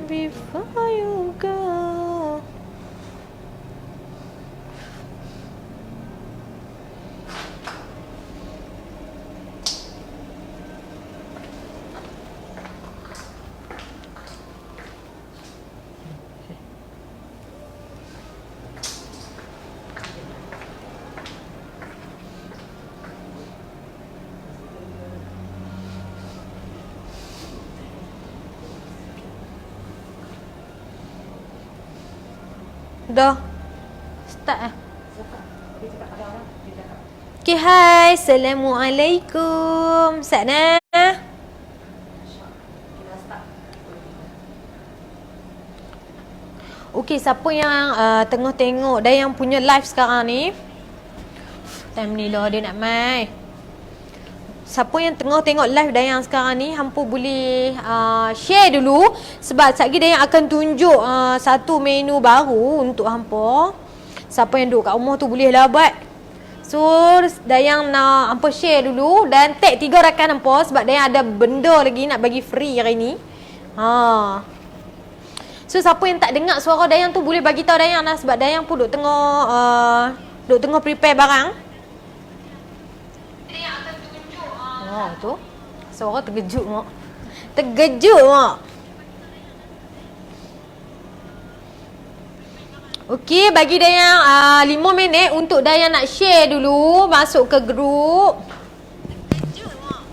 before you go. Dah start Okay, hai. Assalamualaikum. Sana. Okay, siapa yang tengah tengok dan yang punya live sekarang ni? Time ni lah dia nak mai. Siapa yang tengah tengok live Dayang sekarang ni, hampa boleh share dulu. Sebab sekejap lagi Dayang akan tunjuk satu menu baru untuk hampa. Siapa yang duduk kat rumah tu boleh lah buat. So Dayang nak hampa share dulu. Dan tag 3 rakan hampa. Sebab Dayang ada benda lagi nak bagi free hari ni. So siapa yang tak dengar suara Dayang tu boleh bagi tahu Dayang lah. Sebab Dayang pun duduk tengah prepare barang. Tu suara terkejut mak. Terkejut mak. Okey, bagi Dayang 5 minit untuk Dayang nak share dulu, masuk ke grup. Terkejut mak.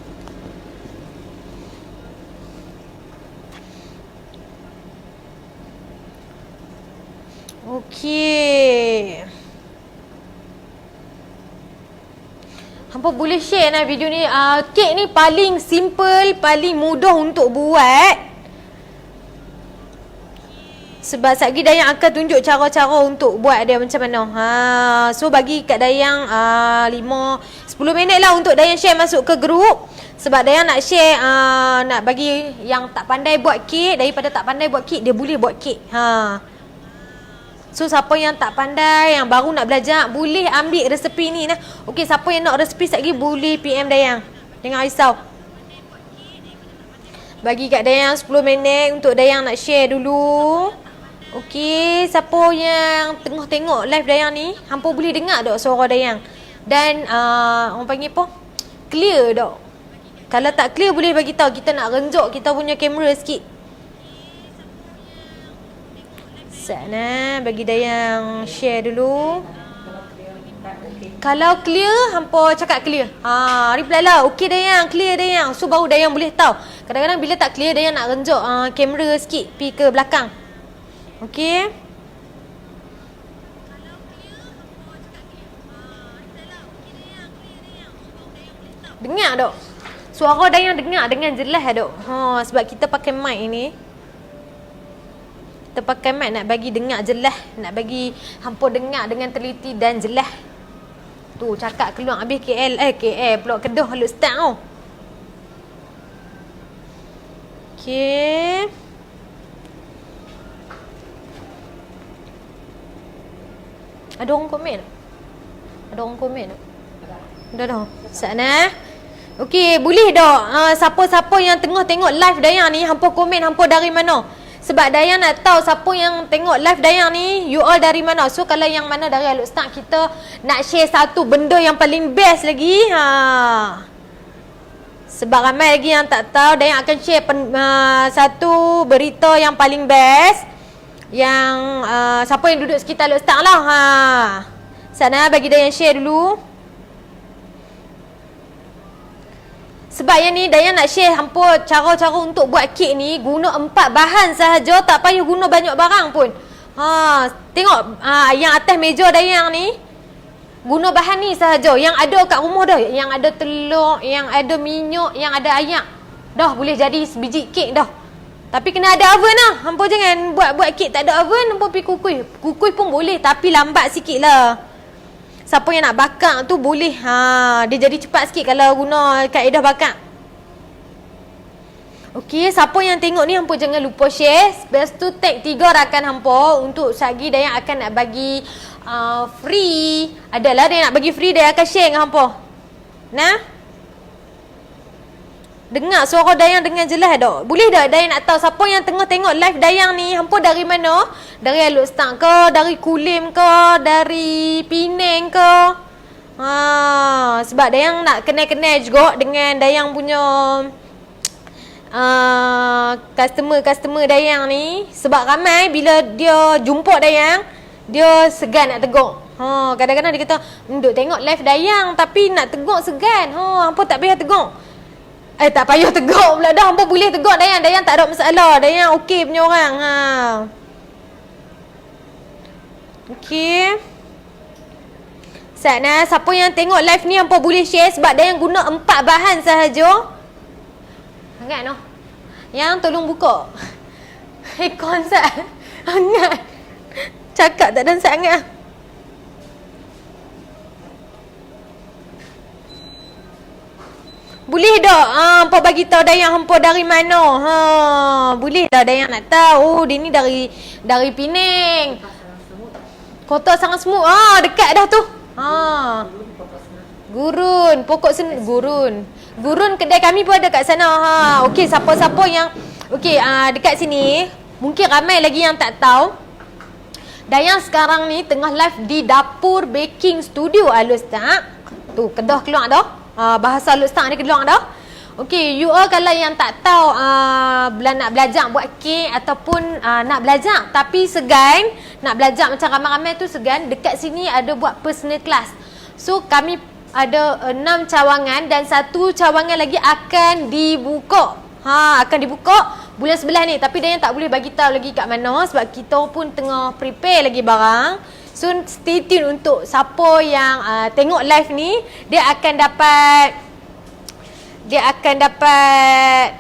Okey. Hampa boleh share lah video ni. Kek ni paling simple, paling mudah untuk buat. Sebab sekejap lagi Dayang akan tunjuk cara-cara untuk buat dia macam mana. So bagi kat Dayang 10 minit lah untuk Dayang share masuk ke grup. Sebab Dayang nak share, nak bagi yang tak pandai buat kek. Daripada tak pandai buat kek, dia boleh buat kek. So siapa yang tak pandai, yang baru nak belajar, boleh ambil resepi ni lah. Okey, siapa yang nak resepi sekejap lagi boleh PM Dayang. Jangan risau. Bagi kat Dayang 10 minit untuk Dayang nak share dulu. Okey, siapa yang tengah tengok live Dayang ni, hampa boleh dengar tak suara Dayang? Dan orang panggil apa? Clear tak? Kalau tak clear boleh bagi tahu, kita nak renjok kita punya kamera sikit. Sana bagi Dayang share dulu. Kalau clear, hampa cakap clear. Reply lah. Okey Dayang, clear Dayang. So baru Dayang boleh tahu. Kadang-kadang bila tak clear, Dayang nak renjok kamera sikit pi ke belakang. Okey. Dengar tak? Suara Dayang dengar dengan jelas tak? Sebab kita pakai mic ni. Kita pakai mic nak bagi dengar jelas. Nak bagi hampa dengar dengan teliti dan jelas. Tu cakap keluar habis KL. KL pula Kedah lu start tau. Okay. Ada orang komen? Ada orang komen tak? Dah. Sana. Okey, boleh tak? Siapa-siapa yang tengah tengok live Dayang ni, hampa komen hampa dari mana? Sebab Dayang nak tahu siapa yang tengok live Dayang ni, you all dari mana. So kalau yang mana dari Aluk Start, kita nak share satu benda yang paling best lagi. Sebab ramai lagi yang tak tahu, Dayang akan share satu berita yang paling best. Yang siapa yang duduk sekitar Aluk Start lah. Sana bagi Dayang share dulu. Sebab yang ni Dayang nak share hampa cara-cara untuk buat kek ni guna 4 bahan sahaja, tak payah guna banyak barang pun. Tengok yang atas meja Dayang ni guna bahan ni sahaja. Yang ada kat rumah dah, yang ada telur, yang ada minyak, yang ada ayak. Dah boleh jadi sebiji kek dah. Tapi kena ada oven lah. Hampa jangan buat kek tak ada oven, hampa pergi kukuh. Kukuh pun boleh tapi lambat sikit lah. Siapa yang nak bakar tu boleh. Dia jadi cepat sikit kalau guna kaedah bakar. Okey, siapa yang tengok ni hampa jangan lupa share. Lepas tu tag 3 rakan hampa untuk sagi Dayang akan nak bagi free. Adalah dia nak bagi free, dia akan share dengan hampa. Nah. Dengar suara Dayang dengan jelas tak? Boleh tak Dayang nak tahu siapa yang tengah tengok live Dayang ni? Hampa dari mana? Dari Aluk Stang ke? Dari Kulim ke? Dari Penang ke? Sebab Dayang nak kenal-kenal juga dengan Dayang punya customer Dayang ni. Sebab ramai bila dia jumpa Dayang, dia segan nak tegur. Kadang-kadang dia kata, duk tengok live Dayang tapi nak tegur segan. Hampa tak payah tegur. Tak payah tegur pula dah. Hampa boleh tegur Dayang. Dayang tak ada masalah. Dayang okey punya orang. Okey. Sana, siapa yang tengok live ni hampa boleh share sebab Dayang guna 4 bahan sahaja. Hangat noh. Yang tolong buka. Aircon sat. Hangat. Cakap tak ada sangat. Boleh tak? Hampa bagi tahu Dayang hampa dari mana? Boleh tak Dayang nak tahu? Dia ni dari Penang. Kota Sarang Semut. Dekat dah tu. Gurun, Gurun kedai kami pun ada kat sana. Okey, siapa-siapa yang dekat sini, mungkin ramai lagi yang tak tahu. Dayang sekarang ni tengah live di Dapur Baking Studio Aluk Stang. Tu Kedah keluar dah. Bahasa Aluk Stang ni keluar dah. Okey, you all kalau yang tak tahu nak belajar buat kek ataupun nak belajar tapi segan nak belajar macam ramai-ramai tu segan, dekat sini ada buat personal class. So kami ada 6 cawangan dan 1 cawangan lagi akan dibuka. Akan dibuka bulan sebelah ni, tapi Dayang tak boleh bagi tahu lagi kat mana sebab kita pun tengah prepare lagi barang. So stay tune untuk siapa yang tengok live ni, dia akan dapat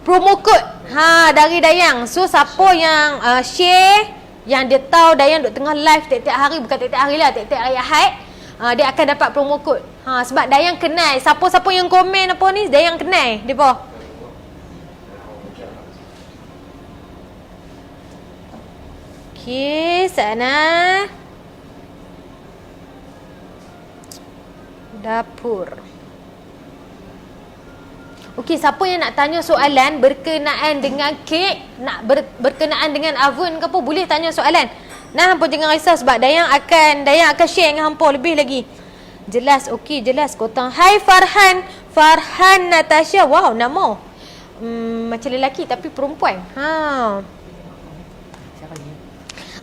promo code dari Dayang. So siapa yang share, yang dia tahu Dayang duk tengah live tiap-tiap hari, bukan tiap-tiap hari lah, tiap-tiap hari Ahad, dia akan dapat promo code. Sebab Dayang kenal siapa-siapa yang komen apa ni, Dayang kenal depa. Okey, sana dapur. Okey, siapa yang nak tanya soalan berkenaan dengan kek, berkenaan dengan oven ke apa, boleh tanya soalan. Hampa jangan risau sebab Dayang akan share dengan hampa lebih lagi. Jelas, okey, jelas kotang. Hai Farhan Natasha. Wow, nama macam lelaki tapi perempuan.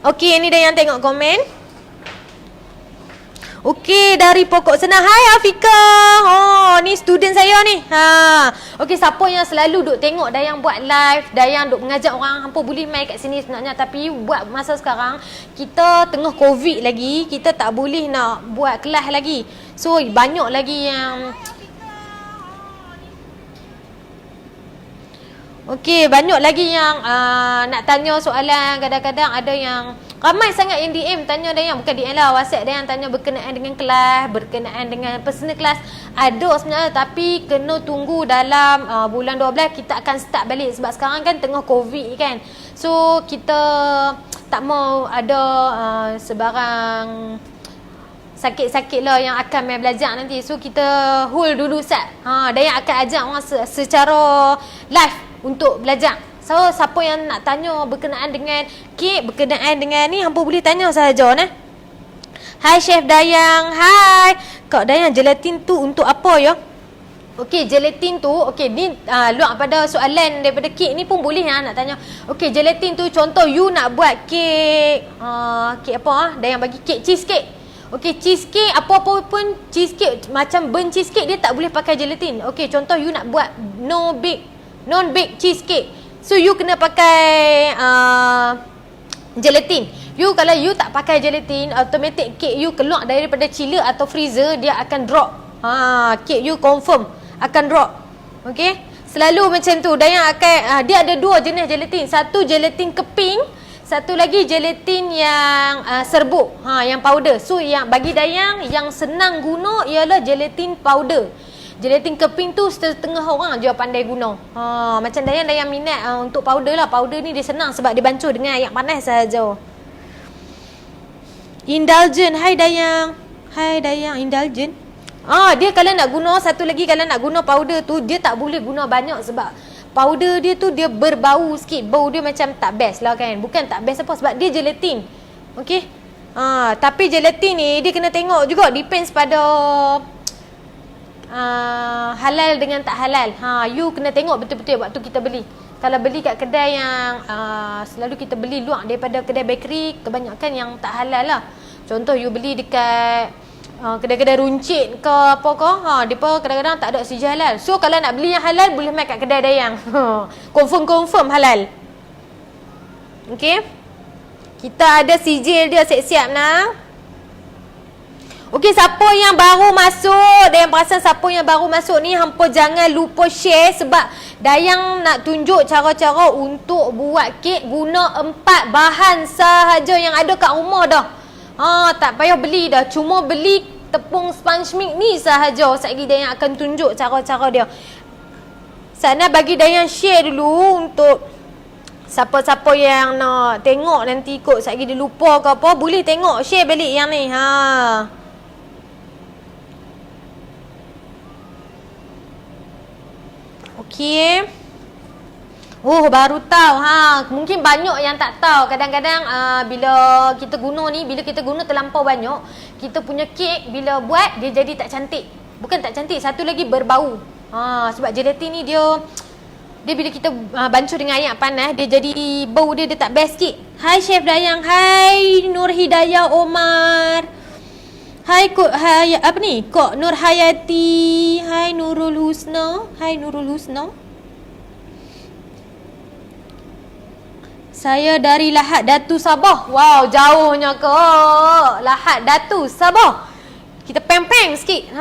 Okey, ni Dayang tengok komen. Okey, dari Pokok Senang. Hai Afika. Ni student saya ni. Okey, siapa yang selalu duk tengok Dayang buat live, Dayang duk mengajar orang, hampa boleh mai kat sini sebenarnya, tapi buat masa sekarang kita tengah COVID lagi, kita tak boleh nak buat kelas lagi. So banyak lagi yang banyak lagi yang nak tanya soalan. Kadang-kadang ada yang ramai sangat yang DM tanya Dayang, bukan DM lah, WhatsApp Dayang tanya berkenaan dengan kelas, berkenaan dengan personal class. Ada sebenarnya tapi kena tunggu dalam bulan 12 kita akan start balik sebab sekarang kan tengah COVID kan. So kita tak mau ada sebarang sakit-sakit lah yang akan main belajar nanti. So kita hold dulu Ustaz. Dayang akan ajak orang secara live untuk belajar. So siapa yang nak tanya berkenaan dengan kek, berkenaan dengan ni, hampa boleh tanya sahaja nah. Hai Chef Dayang. Hai Kak Dayang, gelatin tu untuk apa ya? Okey, gelatin tu ni luar pada soalan daripada kek ni pun boleh nak tanya. Okey, gelatin tu contoh you nak buat kek kek apa Dayang bagi kek cheesecake. Okey, cheesecake apa-apa pun cheesecake macam burnt cheesecake dia tak boleh pakai gelatin. Okey, contoh you nak buat non-bake cheesecake. So you kena pakai gelatin. Kalau you tak pakai gelatin, automatic kek you keluar daripada chiller atau freezer, dia akan drop. Kek you confirm akan drop. Okey, selalu macam tu. Dayang akan dia ada 2 jenis gelatin. Satu gelatin keping, satu lagi gelatin yang serbuk, yang powder. So yang bagi Dayang yang senang guna ialah gelatin powder. Gelatin keping tu setengah orang je pandai guna. Macam Dayang minat untuk powder lah. Powder ni dia senang sebab dia bancuh dengan air panas sahaja. Indulgent. Hai Dayang, indulgent. Dia kalau nak guna, satu lagi kalau nak guna powder tu, dia tak boleh guna banyak sebab powder dia tu dia berbau sikit. Bau dia macam tak best lah kan. Bukan tak best apa, sebab dia gelatin. Okey. Tapi gelatin ni dia kena tengok juga, depends pada halal dengan tak halal. You kena tengok betul-betul waktu kita beli. Kalau beli kat kedai yang selalu kita beli luar daripada kedai bakery, kebanyakan yang tak halal lah. Contoh you beli dekat kedai-kedai runcit ke apa ke, depa kadang-kadang tak ada oksigen halal. So kalau nak beli yang halal, boleh main kat kedai dayang. Confirm halal. Okey. Kita ada sijil dia siap-siap nah. Okey, siapa yang baru masuk, dan yang perasan siapa yang baru masuk ni, hampa jangan lupa share sebab dayang nak tunjuk cara-cara untuk buat kek guna 4 bahan sahaja yang ada kat rumah dah. Tak payah beli dah, cuma beli tepung sponge mix ni sahaja. Sekejap dayang akan tunjuk cara-cara dia. Sana bagi dayang share dulu untuk siapa-siapa yang nak tengok nanti kot sekejap dia lupa ke apa, boleh tengok share balik yang ni. Okey. Baru tahu. Mungkin banyak yang tak tahu. Kadang-kadang bila kita guna ni, bila kita guna terlampau banyak, kita punya kek bila buat dia jadi tak cantik. Bukan tak cantik, satu lagi berbau. Sebab gelatin ni dia bila kita bancuh dengan air panas, dia jadi bau dia tak best sikit. Hai Chef Dayang, hai Nur Hidayah Omar. Hai Kok Nur Hayati. Hai Nurul Husna. Saya dari Lahad Datu Sabah. Wow, jauhnya kok. Lahad Datu Sabah. Kita peng-peng sikit.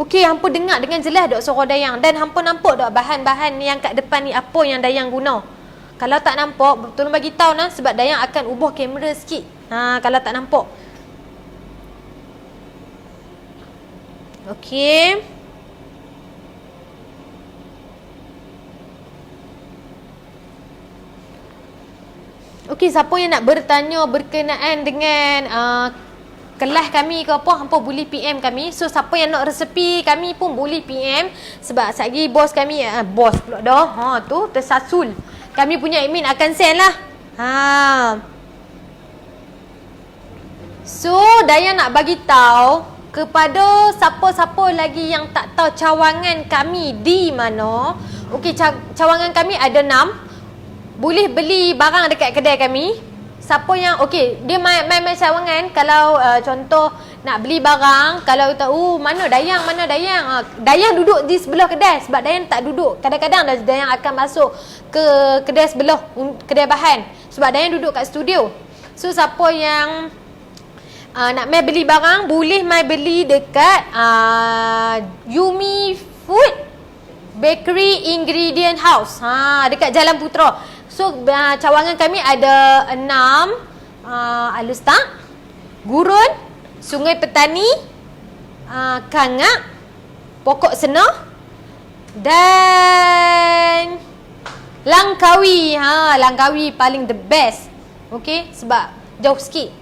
Okey, hampa dengar dengan jelas dok suara dayang, dan hampa nampak dok bahan-bahan yang kat depan ni apa yang dayang guna. Kalau tak nampak, tolong bagi tahu nah, sebab dayang akan ubah kamera sikit. Kalau tak nampak. Okey. Okey, siapa yang nak bertanya berkenaan dengan kelas kami ke apa, hampa boleh PM kami. So siapa yang nak resepi kami pun boleh PM. Sebab sekejap bos kami, bos pula dah. Tu tersasul. Kami punya admin akan send lah. So Dayang nak bagi tahu kepada siapa-siapa lagi yang tak tahu cawangan kami di mana. Okey, cawangan kami ada 6. Boleh beli barang dekat kedai kami. Siapa yang okey, dia main cawangan. Kalau contoh nak beli barang, kalau tahu mana Dayang, Dayang duduk di sebelah kedai. Sebab Dayang tak duduk, kadang-kadang Dayang akan masuk ke kedai sebelah, kedai bahan. Sebab Dayang duduk kat studio. So siapa yang nak mai beli barang, boleh mai beli dekat Yumi Food Bakery Ingredient House, dekat Jalan Putra. So cawangan kami ada 6, Alustak, Gurun, Sungai Petani, Kangak, Pokok Senah dan Langkawi. Langkawi paling the best. Okey, sebab jauh sikit.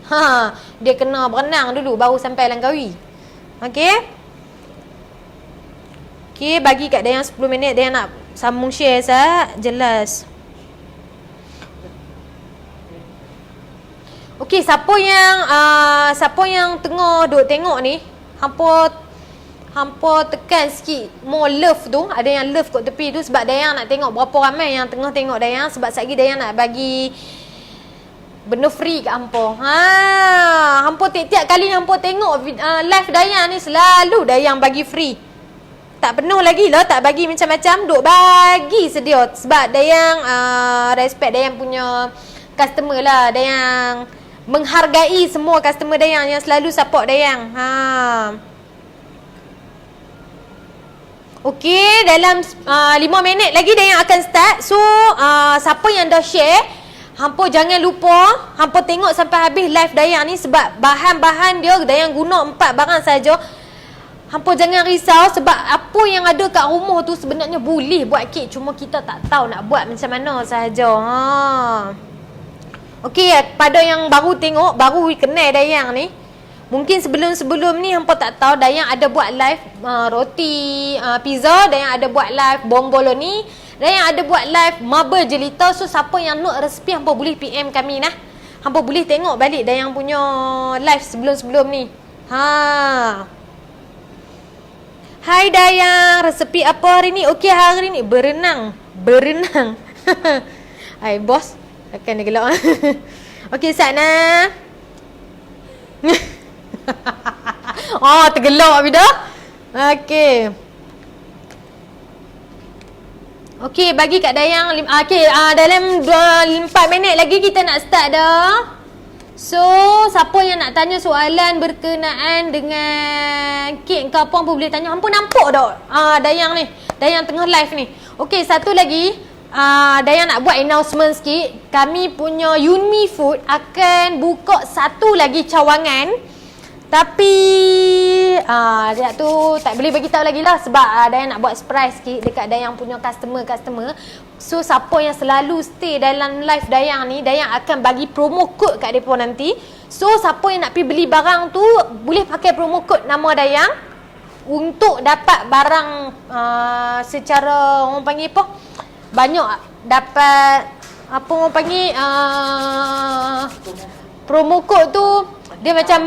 Dia kena berenang dulu baru sampai Langkawi. Okey. Okey, bagi kat Dayang 10 minit. Dayang nak sambung share jelas. Okey, siapa yang tengah duk tengok ni, hampa tekan sikit more love tu. Ada yang love kat tepi tu sebab Dayang nak tengok berapa ramai yang tengah tengok Dayang. Sebab sekejap Dayang nak bagi benda free kat hampa. Hampa tiap-tiap kali hampa tengok live Dayang ni, selalu Dayang bagi free. Tak penuh lagi lah, tak bagi macam-macam, duk bagi sedia. Sebab Dayang respect Dayang punya customer lah. Dayang menghargai semua customer Dayang yang selalu support Dayang. Okey, dalam 5 minit lagi Dayang akan start. So siapa yang dah share, hampa jangan lupa hampa tengok sampai habis live Dayang ni. Sebab bahan-bahan dia Dayang guna 4 barang saja. Hampa jangan risau sebab apa yang ada kat rumah tu sebenarnya boleh buat kek, cuma kita tak tahu nak buat macam mana sahaja. Okey, pada yang baru tengok, baru kenal Dayang ni, Mungkin sebelum-sebelum ni hampa tak tahu Dayang ada buat live roti pizza, Dayang ada buat live bomboloni, Dayang ada buat live marble jelita. So siapa yang nak resepi hampa boleh PM kami nah. Hampa boleh tengok balik Dayang punya live sebelum-sebelum ni. Hai Dayang, resepi apa hari ni? Okey, hari ni berenang. Hai bos, akan dia gelak. Okey sana. Oh, tergelak habis dah. Okey. Okey, bagi kat Dayang dalam 4 minit lagi kita nak start dah. So, siapa yang nak tanya soalan berkenaan dengan kek ke apa boleh tanya. Hampa nampak tak Dayang ni? Dayang tengah live ni. Okey, satu lagi, Dayang nak buat announcement sikit. Kami punya Yunmi Food akan buka satu lagi cawangan. Tapi dia tu tak boleh bagi tahu lagi lah sebab Dayang nak buat surprise sikit dekat Dayang punya customer. So siapa yang selalu stay dalam live Dayang ni, Dayang akan bagi promo code kat depa nanti. So siapa yang nak pergi beli barang tu boleh pakai promo code nama Dayang untuk dapat barang secara orang panggil apa? Banyak dapat apa orang panggil promo code tu dia macam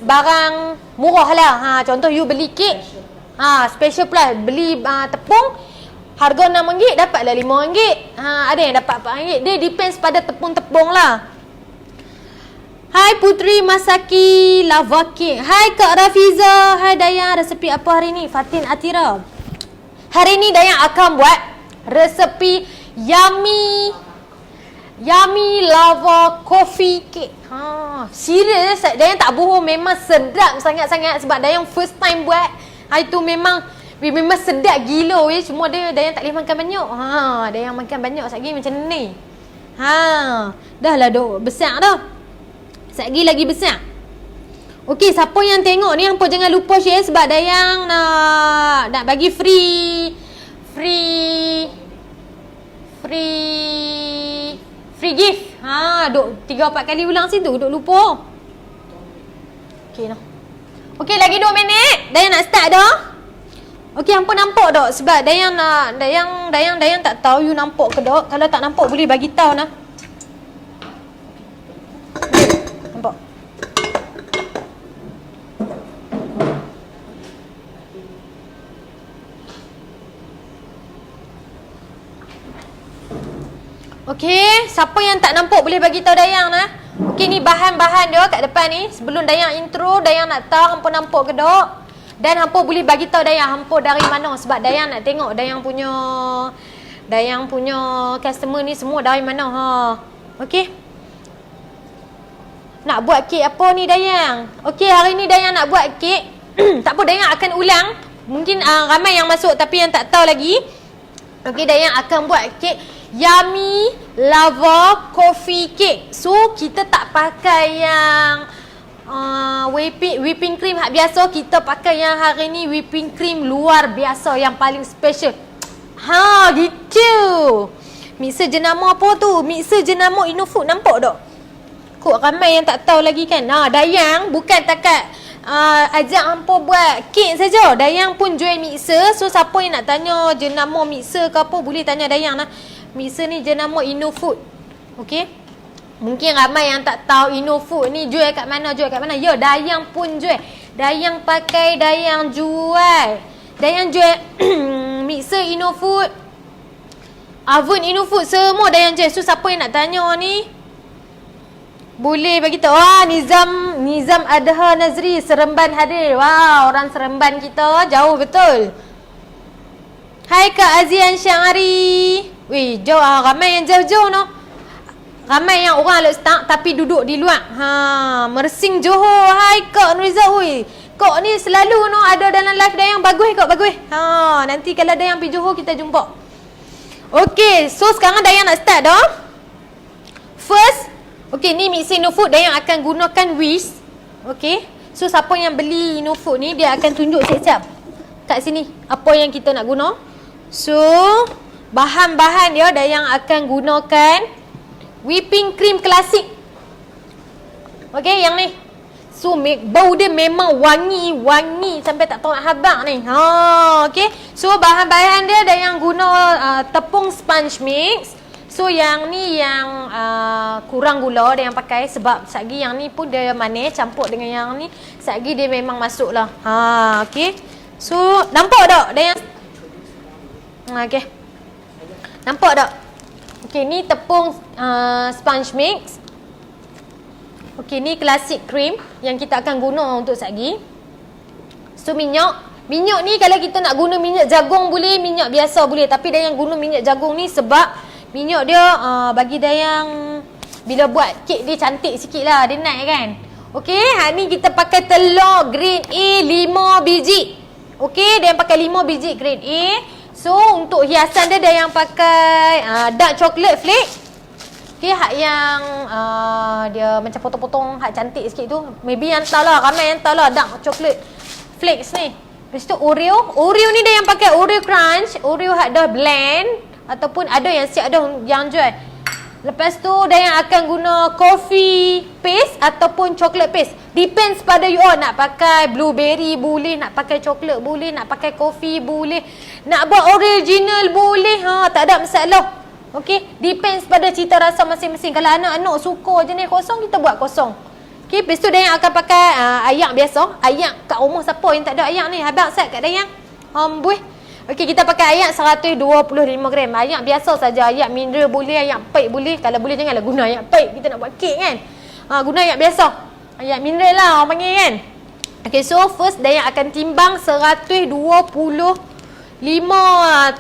barang murah lah. Contoh you beli kek special price, beli tepung harga RM6 dapatlah RM5. Ada yang dapat RM4. Dia depends pada tepung-tepung lah. Hai Putri Masaki Lava Cake. Hai Kak Rafiza. Hai Dayang, resepi apa hari ni? Fatin Atira. Hari ni Dayang akan buat resepi yummy lava coffee cake. Serius, Dayang tak bohong, memang sedap sangat-sangat sebab Dayang first time buat. Itu memang sedap gila weh. Cuma Dayang tak boleh makan banyak. Dayang makan banyak satgi macam ni. Dah lah duk besar dah. Satgi lagi besar. Okey, siapa yang tengok ni hampa jangan lupa share sebab Dayang nak bagi free gift. Duk 3-4 kali ulang situ, duk lupa. Okey noh. Okey, lagi 2 minit. Dayang nak start dah. Okey, hampa nampak tak? Sebab Dayang tak tahu you nampak ke tak. Kalau tak nampak boleh bagi tahu nah. Nampak? Okey, siapa yang tak nampak boleh bagi tahu Dayang nah. Okey, ni bahan-bahan dia kat depan ni. Sebelum Dayang intro, Dayang nak tahu hampa nampak ke tak? Dan hampa boleh bagi tahu Dayang hampa dari mana sebab Dayang nak tengok Dayang punya customer ni semua dari mana Okey. Nak buat kek apa ni Dayang? Okey, hari ni Dayang nak buat kek. Tak apa, Dayang akan ulang. Mungkin ramai yang masuk tapi yang tak tahu lagi. Okey, Dayang akan buat kek yummy lava coffee cake. So kita tak pakai yang whipping cream hak biasa. Kita pakai yang hari ni whipping cream luar biasa yang paling special. Gitu. Mixer jenama apa tu? Mixer jenama Innofood, nampak tak? Kok ramai yang tak tahu lagi kan. Dayang bukan takat ajak hampa buat kek saja. Dayang pun jual mixer. So siapa yang nak tanya jenama mixer ke apa boleh tanya Dayang nah. Mixer ni jenama Innofood. Okey. Mungkin ramai yang tak tahu Innofood ni jual kat mana. Ya, Dayang pun jual. Dayang pakai, Dayang jual. Dayang jual mixer Innofood, oven Innofood, semua Dayang jual. So siapa yang nak tanya ni boleh bagi tahu. Nizam Adha Nazri Seremban hadir. Orang Seremban kita jauh betul. Hai Kak Azian Syahari. Weh, jauh. Ramai yang jauh-jauh no. Ramai yang orang letak tapi duduk di luar. Mersing Johor. Hai Kak Nuriza. Oi, Kak ni selalu no ada dalam live Dayang. Bagus Kak, bagus. Nanti kalau Dayang pergi Johor kita jumpa. Okey, so sekarang Dayang nak start dah. First, okey, ni mixer Innofood Dayang akan gunakan whisk. Okey. So siapa yang beli Innofood ni dia akan tunjuk siap-siap kat sini apa yang kita nak guna. So bahan-bahan dia Dayang akan gunakan whipping cream klasik. Okey, yang ni. So bau dia memang wangi sampai tak tahu nak habaq ni. Okey. So bahan-bahan dia ada yang guna tepung sponge mix. So yang ni yang kurang gula dia yang pakai sebab satgi yang ni pun dia manis campur dengan yang ni. Satgi dia memang masuk lah. Okey. So nampak tak dia yang okey. Nampak tak? Okey, ni tepung sponge mix. Okey, ni classic cream yang kita akan guna untuk satgi. So minyak ni kalau kita nak guna minyak jagung boleh, minyak biasa boleh, tapi Dayang guna minyak jagung ni sebab minyak dia bagi Dayang bila buat kek dia cantik sikit lah, dia naik kan. Okey, ni kita pakai telur grade A 5 biji. Okey, Dayang pakai 5 biji grade A. So untuk hiasan dia Dayang pakai dark chocolate flake. Okay, hak yang dia macam potong-potong hak cantik sikit tu. Maybe yang tahu lah, ramai yang tahu lah dark chocolate flakes ni. Lepas tu Oreo ni dia yang pakai Oreo crunch. Oreo hak dah blend ataupun ada yang siap ada yang jual. Lepas tu dia yang akan guna coffee paste ataupun chocolate paste. Depends pada you all, nak pakai blueberry boleh, nak pakai coklat boleh, nak pakai coffee boleh, nak buat original boleh. Tak ada masalah. Okey, depends pada cita rasa masing-masing. Kalau anak-anak suka jenis kosong, kita buat kosong. Okey, lepas tu Dayang akan pakai ayak biasa. Ayak kat rumah siapa yang tak ada ayak ni? Habaq sat kat Dayang. Buih. Okey, kita pakai ayak 125 gram. Ayak biasa saja. Ayak mineral boleh, ayak pahit boleh. Kalau boleh janganlah guna ayak pahit. Kita nak buat kek kan. Guna ayak biasa. Ayak mineral lah orang panggil kan. Okey, so first Dayang akan timbang 125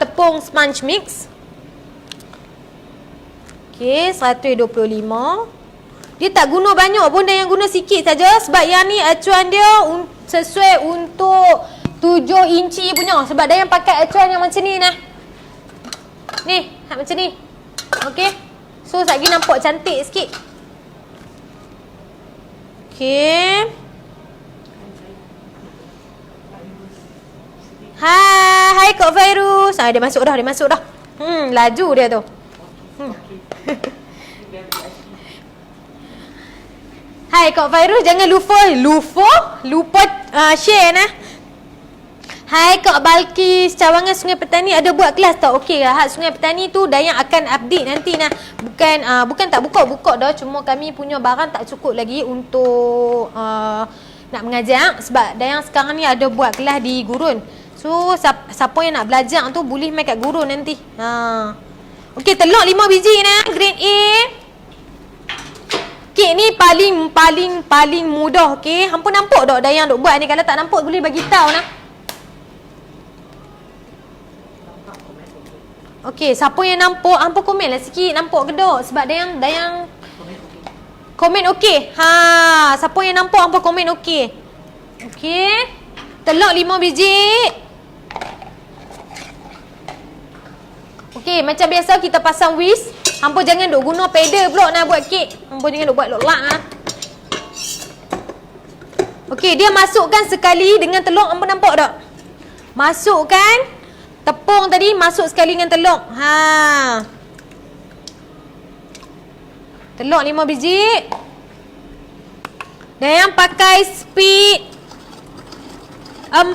tepung sponge mix. Okey, 125. Dia tak guna banyak pun, dia yang guna sikit saja sebab yang ni acuan dia sesuai untuk 7 inci punya. Sebab dia yang pakai acuan yang macam ni nah. Ni, macam ni. Okey. So satgi nampak cantik sikit. Okey. Hai Kak Fairuz. Dia masuk dah, laju dia tu. Hai Kak Fairuz, jangan lupa share nah. Hai Kak Balkis, cawangan Sungai Petani ada buat kelas tak? Okey lah, Sungai Petani tu Dayang akan update nanti nah. Bukan tak buka dah, cuma kami punya barang tak cukup lagi untuk nak mengajar sebab Dayang sekarang ni ada buat kelas di Gurun. So siapa yang nak belajar tu boleh main kat Gurun nanti. Okey, telur 5 biji nah, grade A. Kek ni paling mudah. Okey, hampa nampak tak Dayang duk buat ni? Kalau tak nampak boleh bagi tahu nah. Okey, siapa yang nampak hampa komenlah sikit nampak ke tak? Sebab Dayang komen okey. Siapa yang nampak hampa komen okey. Okey. Telur 5 biji. Okey, macam biasa kita pasang whisk. Hampa jangan duk guna pedal pula nak buat kek. Hampa jangan duk buat lok-lak ah. Okey, dia masukkan sekali dengan telur. Hampa nampak tak? Masukkan tepung tadi, masuk sekali dengan telur. Telur 5 biji. Dan yang pakai speed 4.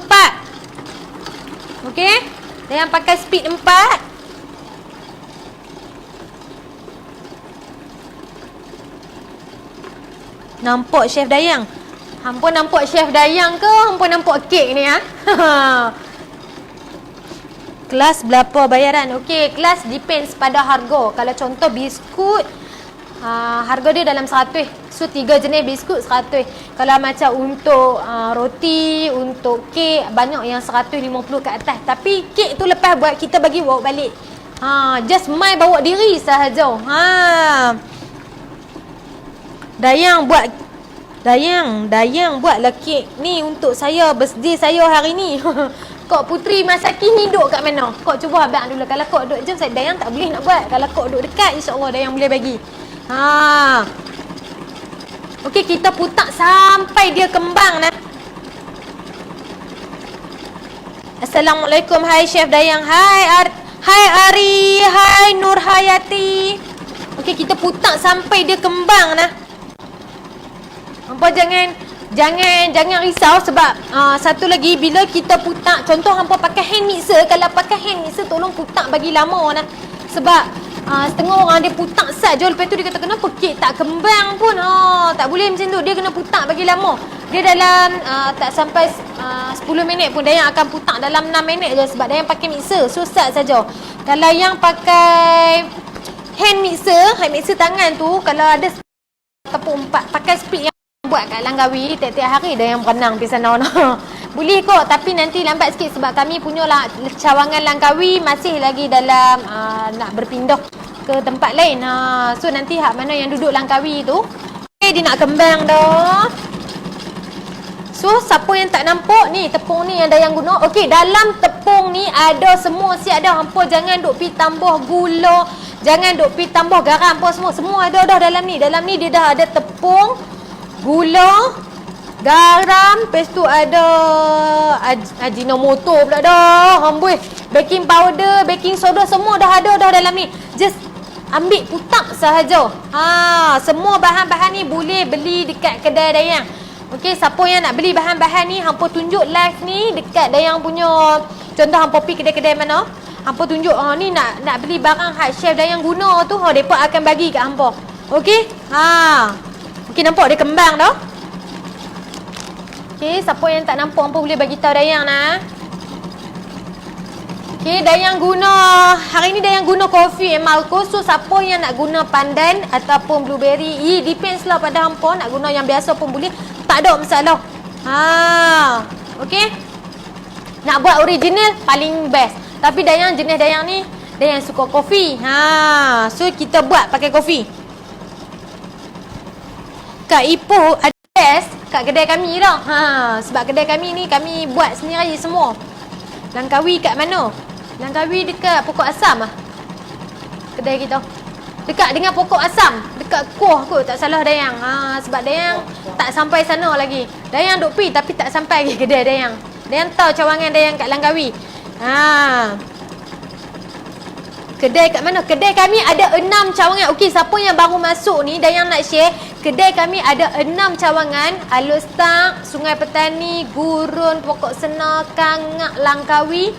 Okey? Dan yang pakai speed 4. Nampak Chef Dayang? Hampa nampak Chef Dayang ke hampa nampak kek ni Kelas berapa bayaran? Okey, kelas depends pada harga. Kalau contoh biskut, harga dia dalam 100. So 3 jenis biskut 100. Kalau macam untuk roti, untuk kek, banyak yang 150 ke atas. Tapi kek tu lepas buat kita bagi bawa balik. Just mai bawa diri sahaja. Dayang buatlah kek ni untuk saya, birthday saya hari ni. Kok Putri Masaki ni duduk kat mana? Kok cuba abang dulu. Kalau kok duduk jauh, Dayang tak boleh nak buat. Kalau kok duduk dekat, insya-Allah Dayang boleh bagi. Okey, kita putak sampai dia kembang nah. Assalamualaikum. Hai Chef Dayang. Hai Ari. Hai Nur Hayati. Okey, kita putak sampai dia kembang nah. Hampa Jangan risau sebab satu lagi bila kita putak, contoh hampa pakai hand mixer, kalau pakai hand mixer tolong putak bagi lama nah. Sebab setengah orang dia putak saja, lepas tu dia kata kenapa kek tak kembang pun. Tak boleh macam tu, dia kena putak bagi lama. Dia dalam tak sampai 10 minit pun dia yang akan putak dalam 6 minit je sebab dia yang pakai mixer, susah saja. Kalau yang pakai hand mixer tangan tu, kalau ada tepung 4 pakai speed yang buat kat Langkawi, tiap-tiap hari dah yang berenang pergi sana. Boleh kot, tapi nanti lambat sikit sebab kami punya cawangan Langkawi masih lagi dalam nak berpindah ke tempat lain. So nanti hak mana yang duduk Langkawi tu, dia nak kembang dah. So siapa yang tak nampak ni tepung ni yang dah yang guna. Okey, dalam tepung ni ada semua siap dah. Hampa jangan duk pi tambah gula, jangan duk pi tambah garam apa semua. Semua ada dah dalam ni. Dalam ni dia dah ada tepung, gula, garam, lepas tu ada ajinomoto pula dah. Amboi, baking powder, baking soda semua dah ada dah dalam ni. Just ambil putak sahaja. Semua bahan-bahan ni boleh beli dekat kedai Dayang. Okey, siapa yang nak beli bahan-bahan ni, hampa tunjuk live ni dekat Dayang punya. Contoh hampa pergi kedai-kedai mana, hampa tunjuk ni nak beli barang hak chef Dayang guna tu, depa akan bagi kat hampa. Okey? Okey, nampak dia kembang dah. Okey, siapa yang tak nampak hampa boleh bagi tahu Dayang nah. Okey, Dayang guna hari ni Dayang guna coffee Malco. So siapa yang nak guna pandan ataupun blueberry, depends lah pada hampa. Nak guna yang biasa pun boleh, tak ada masalah. Okey. Nak buat original paling best. Tapi Dayang jenis Dayang ni, Dayang suka kopi. So kita buat pakai kopi. Kak Ipoh ada best kat kedai kami dah. Sebab kedai kami ni kami buat sendiri semua. Langkawi kat mana? Langkawi dekat Pokok Asam kedai kita. Dekat dengan Pokok Asam, dekat Kuah kot tak salah Dayang. Sebab Dayang tak sampai sana lagi. Dayang duk pi tapi tak sampai lagi kedai Dayang. Dayang tahu cawangan Dayang kat Langkawi. Kedai kat mana? Kedai kami ada 6 cawangan. Okey, siapa yang baru masuk ni, Dayang nak share. Kedai kami ada 6 cawangan. Alus Tak, Sungai Petani, Gurun, Pokok Senar, Kangak, Langkawi.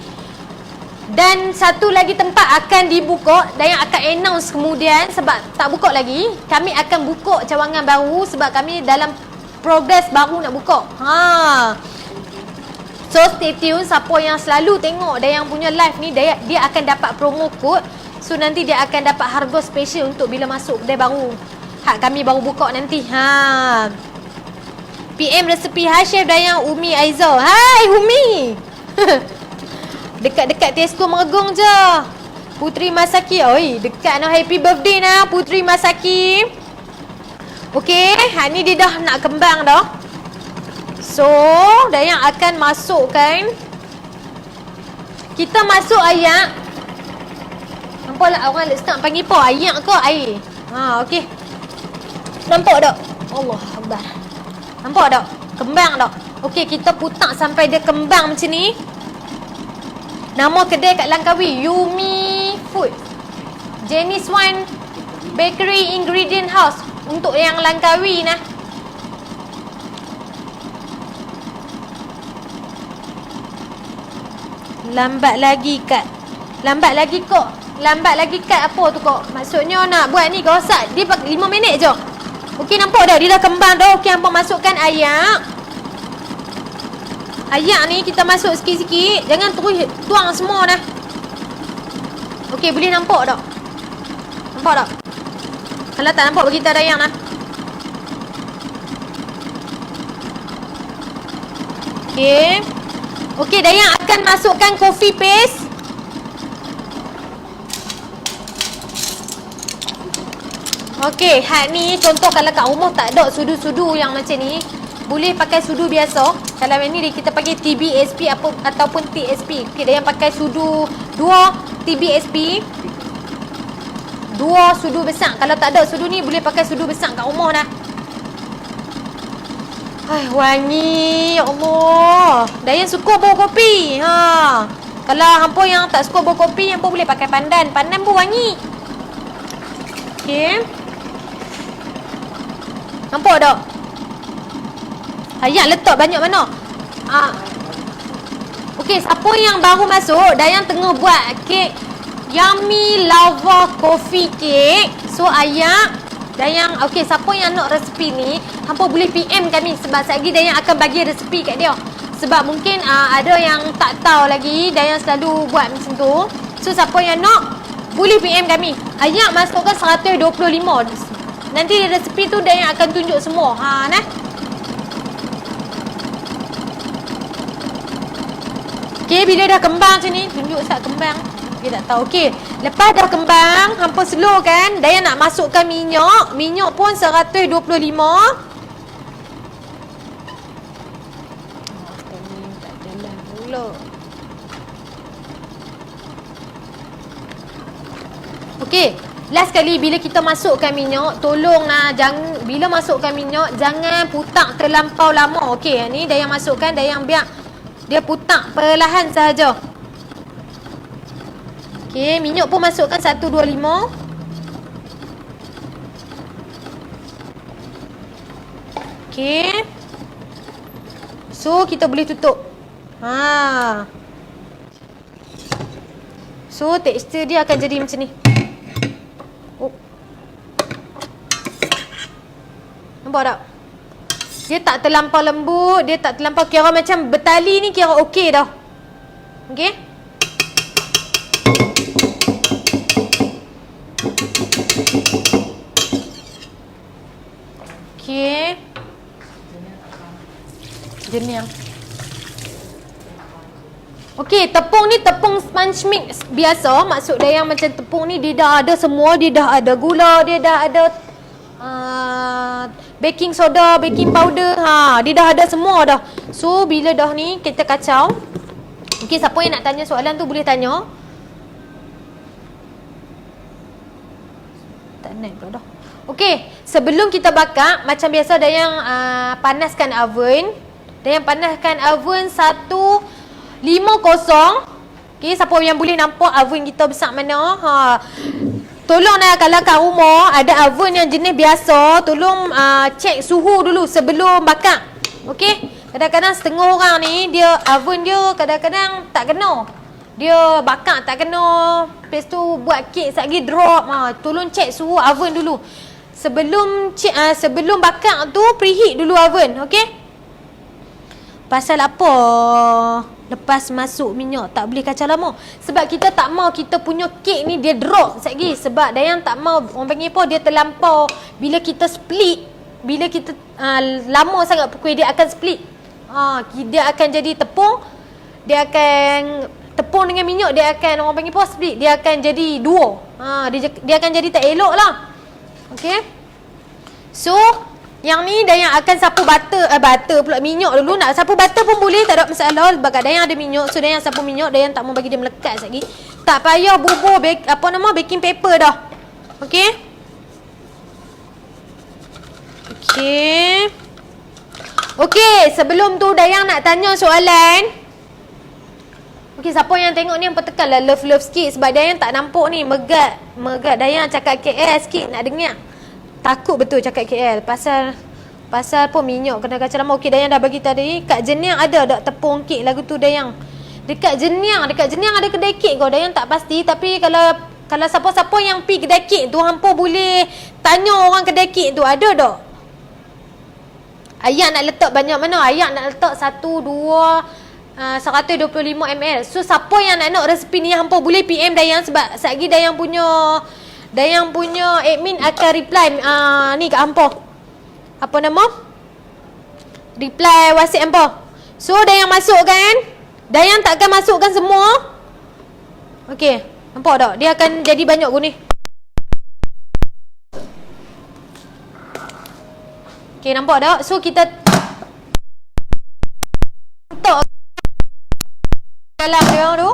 Dan satu lagi tempat akan dibuka. Dayang akan announce kemudian sebab tak buka lagi. Kami akan buka cawangan baru sebab kami dalam progress baru nak buka. So stay tune. Siapa yang selalu tengok Dayang punya live ni, dia akan dapat promo code. So nanti dia akan dapat harga special untuk bila masuk kedai baru. Hak kami baru buka nanti. PM resepi. Hai Chef Dayang, Umi Aizal. Hai Umi. Dekat-dekat Tesco Meregung je. Putri Masaki. Oi, dekat no. Happy birthday nah Putri Masaki. Okey, hak ni dia dah nak kembang dah. So, Dayang akan masukkan. Kita masuk ayak. Nampak lah orang start panggil apa? Ayak ke air? Okey. Nampak tak? Allah Akbar. Nampak tak? Kembang tak? Okey, kita putak sampai dia kembang macam ni. Nama kedai kat Langkawi, Yumi Food. Jenis One Bakery Ingredient House. Untuk yang Langkawi nah. Lambat lagi kak. Lambat lagi kak apa tu kok? Maksudnya nak buat ni rosak. Dia 5 minit je. Okey, nampak dah? Dia dah kembang dah. Okey, hampa masukkan ayak. Ayak ni kita masuk sikit-sikit. Jangan terus tuang semua dah. Okey, boleh nampak tak? Nampak tak? Kalau tak nampak bagi tahu Dayang lah. Okey. Okey, Dayang akan masukkan coffee paste. Okey, hak ni contoh kalau kat rumah tak ada sudu-sudu yang macam ni, boleh pakai sudu biasa. Kalau ni kita pakai TBSP ataupun TSP. Okey, Dayang pakai sudu 2 TBSP. 2 sudu besar. Kalau tak ada sudu ni boleh pakai sudu besar kat rumah dah. Wangi, ya Allah. Dayang suka bau kopi. Kalau hampa yang tak suka bau kopi, hampa boleh pakai pandan. Pandan pun wangi. Okey. Nampak tak? Ayat letak banyak mana? Okey, siapa yang baru masuk dan yang tengah buat kek Yummy Lava Coffee Cake. So ayat dan yang okey, siapa yang nak resepi ni, hampa boleh PM kami sebab sekejap Dayang akan bagi resepi kat dia. Sebab mungkin ada yang tak tahu lagi Dayang selalu buat macam tu. So siapa yang nak boleh PM kami. Ayat masukkan 125. Nanti resepi tu Dayang akan tunjuk semua. Nah. Okey, bila dah kembang macam ni, tunjuk sat kembang. Okey, tak tahu. Okey, lepas dah kembang, hampa slow kan, Dayang nak masukkan minyak. Minyak pun 125. Tak jalan pula. Okey, last kali bila kita masukkan minyak, tolonglah jangan bila masukkan minyak jangan putak terlampau lama. Okey, ni Dayang masukkan, Dayang biar dia putak perlahan sahaja. Okey, minyak pun masukkan 125. Okey. So kita boleh tutup. So tekstur dia akan jadi macam ni. Nampak tak? Dia tak terlampau lembut, dia tak terlampau, kira macam bertali ni kira okey dah. Okey? Okey. Jenyang. Okey, tepung ni tepung sponge mix biasa. Maksud Dayang macam tepung ni dia dah ada semua, dia dah ada gula, dia dah ada baking soda, baking powder. Dia dah ada semua dah. So bila dah ni kita kacau. Okey, siapa yang nak tanya soalan tu boleh tanya. Tak naik pula dah. Okey, sebelum kita bakar, macam biasa Dayang panaskan oven. Dayang panaskan oven 150. Okey, siapa yang boleh nampak oven kita besar mana? Tolonglah kalau kat rumah ada oven yang jenis biasa, tolong cek suhu dulu sebelum bakar. Okey? Kadang-kadang setengah orang ni dia oven dia kadang-kadang tak kena. Dia bakar tak kena. Lepas tu buat kek sekali drop. Tolong cek suhu oven dulu. Sebelum bakar tu preheat dulu oven, okey? Pasal apa lepas masuk minyak tak boleh kacau lama? Sebab kita tak mau kita punya kek ni dia drop sekali. Sebab Dayang tak mau orang panggil apa, dia terlampau. Bila kita split, bila kita lama sangat pukul dia akan split. Dia akan jadi tepung. Dia akan tepung dengan minyak, dia akan orang panggil apa, split. Dia akan jadi dua. Dia akan jadi tak elok lah. Okay. So yang ni Dayang akan sapu butter pula minyak dulu. Nak sapu butter pun boleh, tak ada masalah. Sebab Dayang ada minyak. So Dayang sapu minyak. Dayang tak mau bagi dia melekat lagi. Tak payah bubur baking paper dah. Okey. Okey. Okey, sebelum tu Dayang nak tanya soalan. Okey, siapa yang tengok ni hampa tekanlah love sikit. Sebab Dayang tak nampak ni. Megat Dayang cakap KL sikit nak dengar. Takut betul cakap KL pasal pun minyak kena kacau lama. Okey, Dayang dah bagi tadi. Kat Jenyang ada tak tepung kek lagu tu Dayang? Dekat Jenyang ada kedai kek kau. Dayang tak pasti, tapi kalau siapa-siapa yang pi kedai kek tu hampa boleh tanya orang kedai kek tu ada tak? Ayat nak letak banyak mana? Ayat nak letak 125 ml. So siapa yang nak resepi ni hampa boleh PM Dayang sebab satgi Dayang punya admin akan reply ni kat hampa. Apa nama? Reply WhatsApp hampa. So Dayang masukkan. Dayang takkan masukkan semua. Okey, nampak tak? Dia akan jadi banyak guni. Okey, nampak tak? So kita letak dalam dia tu.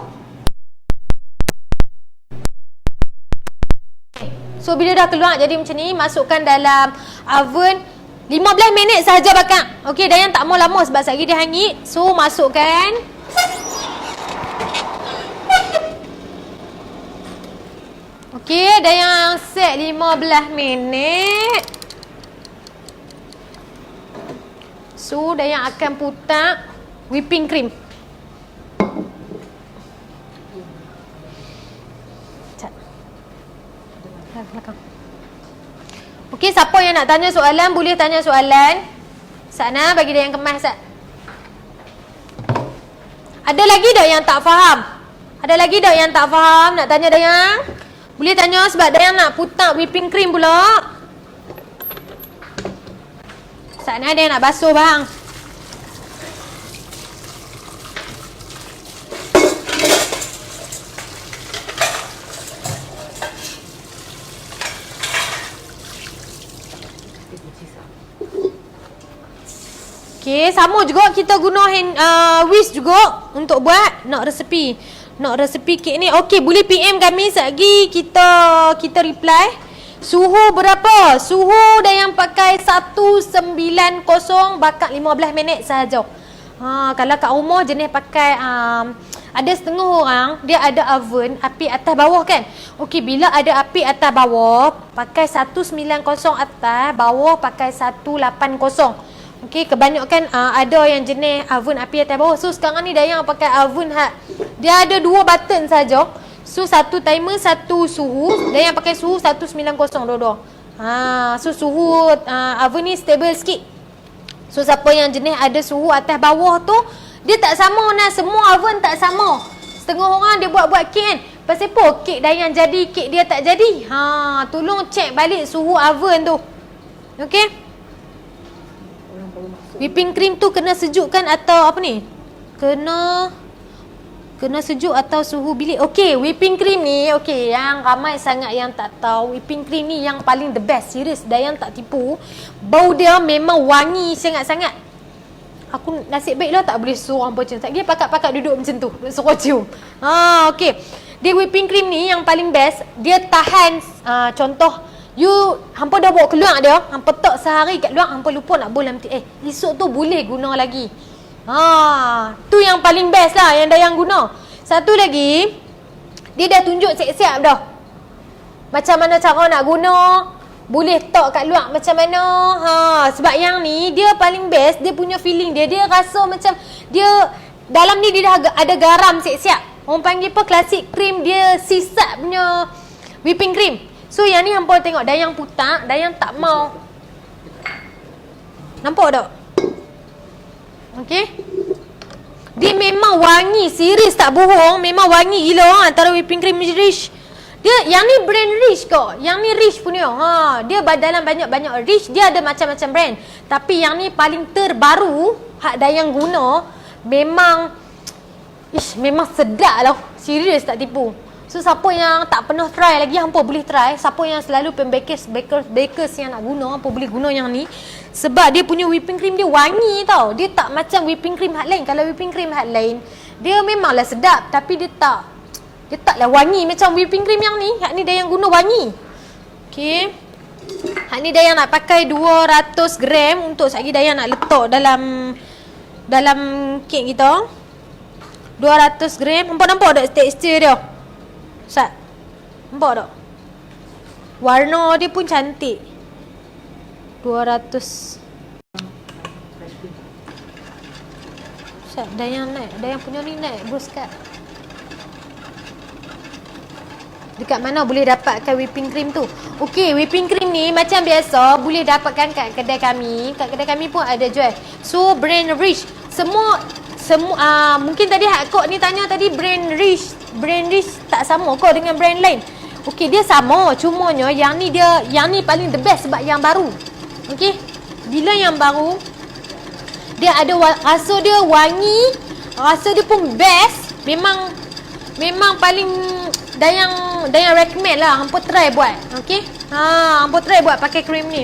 So bila dah keluar jadi macam ni, masukkan dalam oven 15 minit sahaja bakar. Okey, Dayang tak mau lama sebab sekali dia hangit. So masukkan. Okey, Dayang set 15 minit. So Dayang akan putar whipping cream. Belakang. Okey, siapa yang nak tanya soalan boleh tanya soalan. Sana bagi Dayang kemas Sat. Ada lagi tak yang tak faham? Ada lagi tak yang tak faham nak tanya Dayang? Boleh tanya sebab Dayang nak putar whipping cream pula. Sana Dayang nak basuh bang. Okey, sama juga kita guna whisk juga untuk buat nak resepi. Nak resepi kek ni. Okey, boleh PM kami sekejap kita reply. Suhu berapa? Suhu Dayang pakai 190 bakar 15 minit sahaja. Kalau kat rumah jenis pakai ada setengah orang dia ada oven api atas bawah kan. Okey, bila ada api atas bawah pakai 190 atas, bawah pakai 180. Okey, kebanyakan ada yang jenis oven api atas bawah. So sekarang ni Dayang pakai oven dia ada 2 button saja. So satu timer, satu suhu. Dayang pakai suhu 190 dua-dua. So suhu oven ni stable sikit. So siapa yang jenis ada suhu atas bawah tu dia tak sama nah, semua oven tak sama. Setengah orang dia buat kek kan. Pasal apa kek Dayang jadi, kek dia tak jadi? Tolong cek balik suhu oven tu. Okey? Whipping cream tu kena sejukkan atau apa ni? Kena sejuk atau suhu bilik. Okey, whipping cream ni okey, yang ramai sangat yang tak tahu, whipping cream ni yang paling the best. Serius, Dayang tak tipu. Bau dia memang wangi sangat-sangat. Aku nasib baiklah tak boleh suruh hangpa cium. Tak kira pakat-pakat duduk macam tu, suruh cium. Okey. Dia whipping cream ni yang paling best, dia tahan contoh hampa dah bawa keluar dia, hampa tak sehari kat luar, hampa lupa nak bowl dalam esok tu boleh guna lagi. Tu yang paling best lah yang Dayang guna. Satu lagi, dia dah tunjuk siap-siap dah macam mana cara nak guna, boleh tok kat luar macam mana. Sebab yang ni dia paling best, dia punya feeling dia rasa macam dia dalam ni dia dah ada garam siap-siap. Orang panggil apa, classic cream, dia sisat punya whipping cream. So yang ni hampa tengok Dayang putar, Dayang tak mau. Nampak tak? Okey. Dia memang wangi, serius tak bohong, memang wangi gila antara whipping cream Rich. Dia yang ni brand Rich kok. Yang ni Rich punya. Dia dalam banyak-banyak Rich, dia ada macam-macam brand. Tapi yang ni paling terbaru hak Dayang guna, memang sedap lah. Serius tak tipu. So siapa yang tak pernah try lagi, hampa boleh try. Siapa yang selalu bakers yang nak guna, hampa boleh guna yang ni. Sebab dia punya whipping cream dia wangi tau. Dia tak macam whipping cream hak lain. Kalau whipping cream hak lain, dia memanglah sedap, tapi dia taklah wangi macam whipping cream yang ni. Hak ni Dayang guna wangi. Okey. Hak ni Dayang nak pakai 200 gram untuk sekejap Dayang nak letak dalam kek kita. 200 gram. Hampa nampak tak tekstur dia? Sat. Nampak tak? Warna dia pun cantik. 200. Sat, Dayang punya ni naik broskat. Dekat mana boleh dapatkan whipping cream tu? Okey, whipping cream ni macam biasa boleh dapatkan kat kedai kami. Kat kedai kami pun ada jual. So brand Rich. Semua mungkin tadi kok ni tanya tadi brand Rich tak sama kok dengan brand lain. Okey, dia sama, cumanya yang ni paling the best sebab yang baru. Okey, bila yang baru dia ada rasa dia wangi, rasa dia pun best. Memang paling Dayang recommend lah hampa try buat. Okey, hampa try buat pakai cream ni.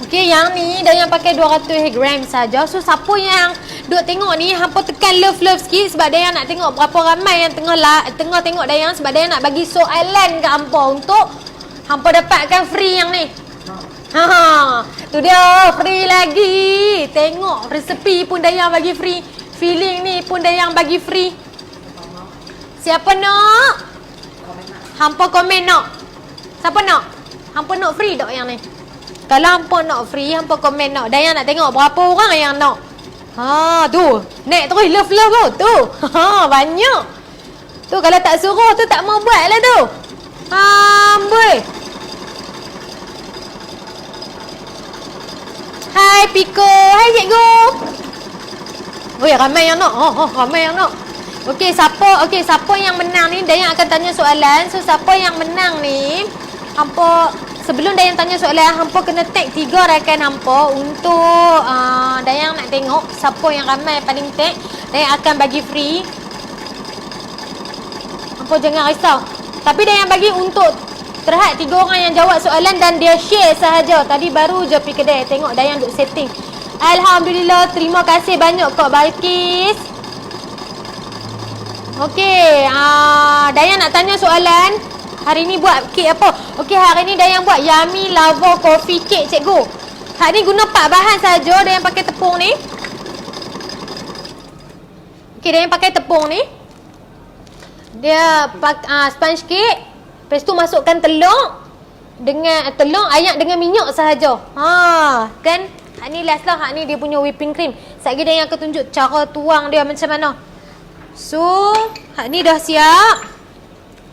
Okey, yang ni Dayang pakai 200 gram saja. So siapa yang duk tengok ni, hampa tekan love sikit sebab Dayang nak tengok berapa ramai yang tengah tengok Dayang, sebab Dayang nak bagi soalan ke hampa untuk hampa dapatkan free yang ni. Tu dia, free lagi. Tengok resepi pun Dayang bagi free. Feeling ni pun Dayang bagi free. Siapa nak? Hampa komen nak. Siapa nak? Hampa nak free tak yang ni? Kalau hampa nak free, hampa komen nak. Dayang nak tengok berapa orang yang nak. Ha, tu. Naik terus love tu. Tu. Ha, banyak. Tu kalau tak suruh tu tak mau buat lah tu. Ha, amboi. Hai Piko. Hai cikgu. Oh ya, ramai yang nak. Ramai yang nak. Okey, siapa yang menang ni, Dayang akan tanya soalan. So siapa yang menang ni, hampa sebelum Dayang tanya soalan, hampa kena tag 3 rakan hampa untuk Dayang nak tengok siapa yang ramai paling tag. Dayang akan bagi free. Hampa jangan risau. Tapi Dayang bagi untuk terhad 3 orang yang jawab soalan dan dia share sahaja. Tadi baru je pergi kedai tengok Dayang duk setting. Alhamdulillah, terima kasih banyak Kak Balkis. Okey, Dayang nak tanya soalan. Hari ni buat kek apa? Okey, hari ni Dayang buat yummy lava coffee cake cikgu. Hari ni guna 4 bahan saja. Dayang pakai tepung ni. Okey, Dayang pakai tepung ni. Dia sponge cake. Lepas tu masukkan telur dengan ayak dengan minyak sahaja. Kan? Hak ni last lah. Hak ni dia punya whipping cream. Sekejap Dayang akan tunjuk cara tuang dia macam mana. So, hak ni dah siap.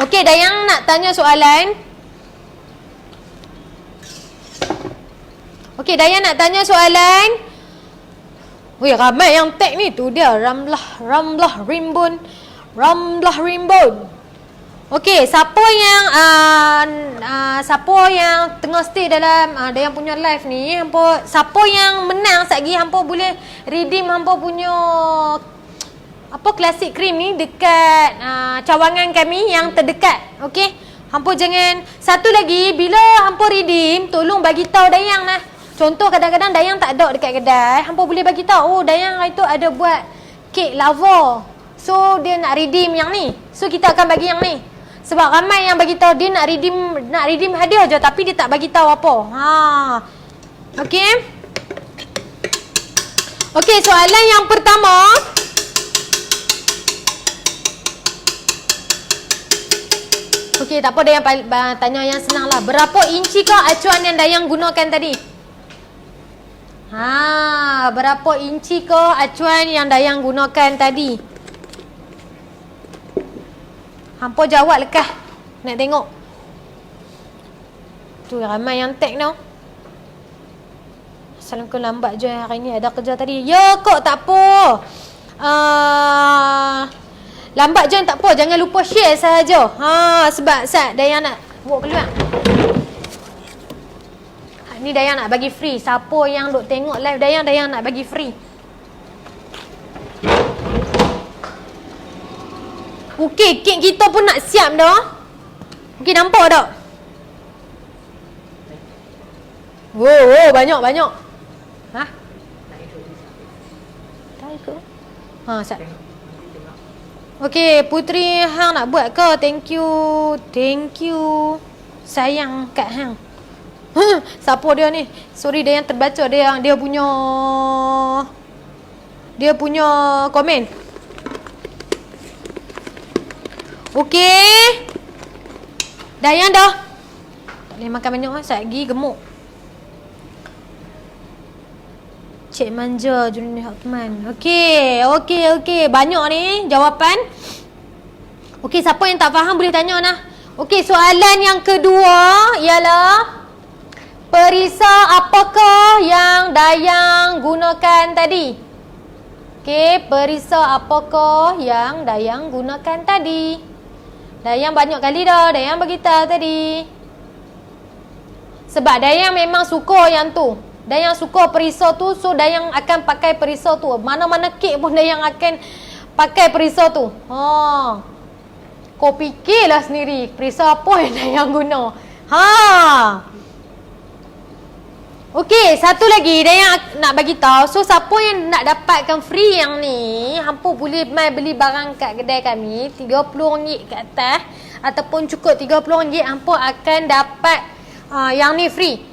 Okey, Dayang nak tanya soalan. Okey, Dayang nak tanya soalan. Weh, ramai yang tag ni. Tu dia, Ramlah Rimbun. Okey, siapa yang tengah stay dalam Dayang punya live ni, siapa yang menang sekejap hampa boleh redeem hampa punya klasik krim ni dekat cawangan kami yang terdekat. Okey, hampa jangan. Satu lagi, bila hampa redeem, tolong bagi tahu Dayang lah. Contoh kadang-kadang Dayang tak ada dekat kedai, hampa boleh bagi tahu, Dayang hari tu ada buat kek lava. So dia nak redeem yang ni. So kita akan bagi yang ni. Sebab ramai yang bagi tahu dia nak redeem hadiah je tapi dia tak bagi tahu apa. Okey. Okey, soalan yang pertama. Okey, tak apa, Dayang tanya yang senang lah. Berapa inci kah acuan yang Dayang gunakan tadi? Berapa inci kah acuan yang Dayang gunakan tadi? Hampa jawab lekah. Nak tengok. Tu ramai yang tag tau. Assalamualaikum, lambat je hari ni ada kerja tadi. Ya kok, tak apa. Lambat je tak apa. Jangan lupa share sahaja. Sebab Dayang nak buat peluang. Ni Dayang nak bagi free. Siapa yang duk tengok live Dayang nak bagi free. Okey, kek kita pun nak siap dah. Okey, nampak tak? Wow, banyak. Tak ikut. Siap. Okey, Putri hang nak buat ke? Thank you. Sayang kat hang. Siapa dia ni? Sorry, Dayang terbaca dia punya komen. Okey. Dayang dah. Tak boleh makan banyak lah. Sekejap lagi gemuk. Cik Manja Junni Hakman. Okey. Banyak ni jawapan. Okey, siapa yang tak faham boleh tanya lah. Okey, soalan yang kedua ialah perisai apakah yang Dayang gunakan tadi? Okey, perisai apakah yang Dayang gunakan tadi? Dayang banyak kali dah Dayang beritahu tadi. Sebab Dayang memang suka yang tu. Dayang suka perisai tu, so Dayang akan pakai perisai tu. Mana-mana kek pun Dayang akan pakai perisai tu. Kau fikirlah sendiri perisai apa yang Dayang guna. Okey, satu lagi Dayang nak bagi tahu. So siapa yang nak dapatkan free yang ni, hampa boleh mai beli barang kat kedai kami RM30 ke atas ataupun cukup RM30 hampa akan dapat yang ni free.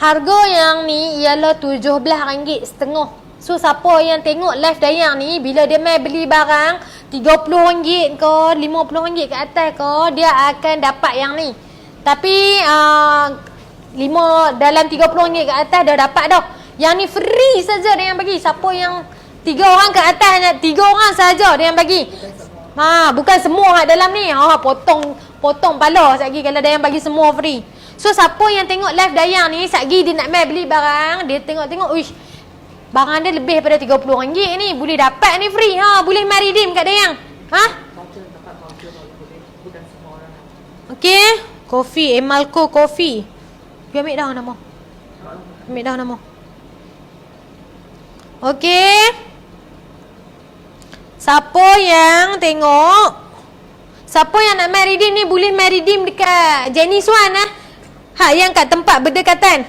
Harga yang ni ialah RM17.5. So siapa yang tengok live Dayang ni, bila dia mai beli barang RM30 ke RM50 ke atas ke, dia akan dapat yang ni. Tapi dalam RM30 ke atas dah dapat dah. Yang ni free saja dia yang bagi. Siapa yang 3 orang ke atas, 3 orang saja dia yang bagi. Bukan semua dalam ni. Potong pala sekali kalau dia yang bagi semua free. So siapa yang tengok live Dayang ni, sekali dia nak mai beli barang, dia tengok-tengok, uish, barang dia lebih daripada RM30 ni, boleh dapat ni free. Boleh mai redeem kat Dayang. Okey, kopi Emalco Coffee. Biar ambil dah nama. Ambil dah nama. Okey. Siapa yang tengok, siapa yang nak mai redeem ni boleh mai redeem dekat Jenny Swan yang kat tempat berdekatan.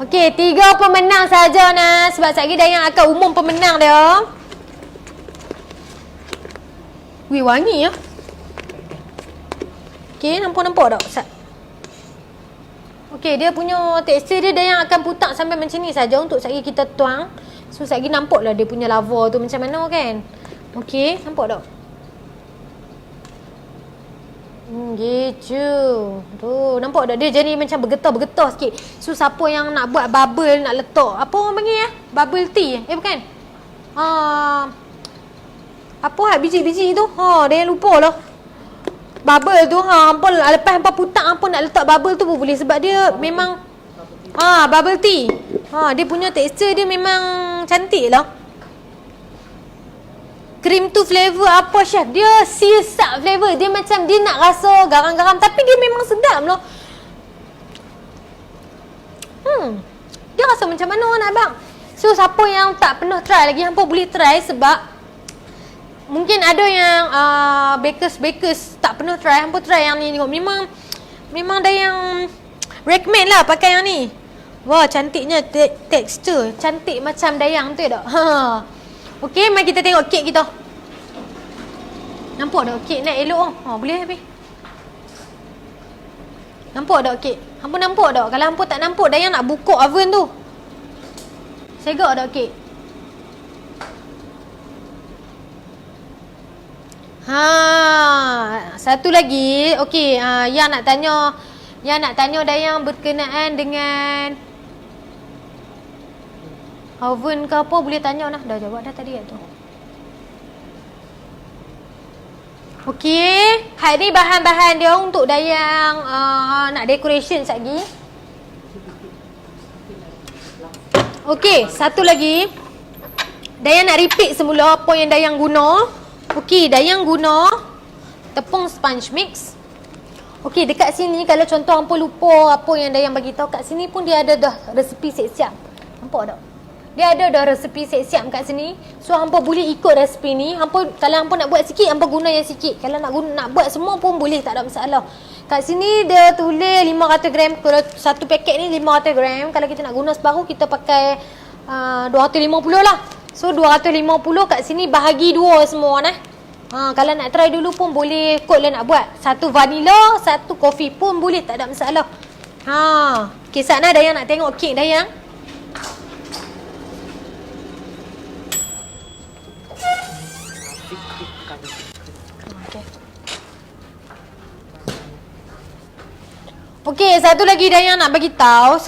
Okey, 3 pemenang saja sebab sekali Dayang akan umum pemenang dia. Wih, wangi ya. Okey, nampak tak? Okey, dia punya tekstur dia Dayang akan putak sampai macam ni saja untuk sekali kita tuang. So sekali nampaklah dia punya lava tu macam mana kan. Okey, nampak tak? Gitu. Tu, nampak tak dia jadi macam bergetar-bergetar sikit. So siapa yang nak buat bubble, nak letak apa orang panggil bubble tea. Bukan. Apa biji-biji tu? Dia lupa lah. Bubble tu lepas hampa putak hampa nak letak bubble tu pun boleh sebab dia memang bubble tea. Dia punya tekstur dia memang cantik lah. Cream tu flavor apa chef? Dia siasat flavor. Dia macam dia nak rasa garam-garam tapi dia memang sedap lah. Dia rasa macam mana nak bang? So siapa yang tak pernah try lagi, hampa boleh try sebab mungkin ada yang bakers tak pernah try. Hampa try yang ni tengok. Memang dah yang recommend lah pakai yang ni. Wah, cantiknya tekstur. Cantik macam Dayang tu tak? Okey, mari kita tengok kek kita. Nampak tak kek nak elok? Boleh habis. Nampak tak kek? Hampa nampak tak? Kalau hampa tak nampak, Dayang nak buka oven tu. Segak tak kek? Satu lagi. Okey, yang nak tanya Dayang berkenaan dengan oven ke apa, boleh tanya lah. Dah jawab dah tadi tu. Okey, hari ni bahan-bahan dia untuk Dayang nak decoration lagi. Okey, satu lagi. Dayang nak repeat semula apa yang Dayang guna. Okey, Dayang guna tepung sponge mix. Okey, dekat sini kalau contoh hampa lupa apa yang Dayang bagi tahu, kat sini pun dia ada dah resepi siap-siap. Nampak tak? Dia ada dah resepi siap-siap kat sini. So hampa boleh ikut resepi ni. Kalau hampa nak buat sikit, hampa guna yang sikit. Kalau nak buat semua pun boleh, tak ada masalah. Kat sini dia tulis 500 gram. Kalau satu paket ni 500 gram. Kalau kita nak guna separuh, kita pakai 250 lah. So 250 kat sini bahagi 2 semua kalau nak try dulu pun boleh kot lah nak buat. Satu vanilla, satu kopi pun boleh, tak ada masalah. Okay, sana Dayang nak tengok kek Dayang. Okey, satu lagi Dayang nak bagi tahu,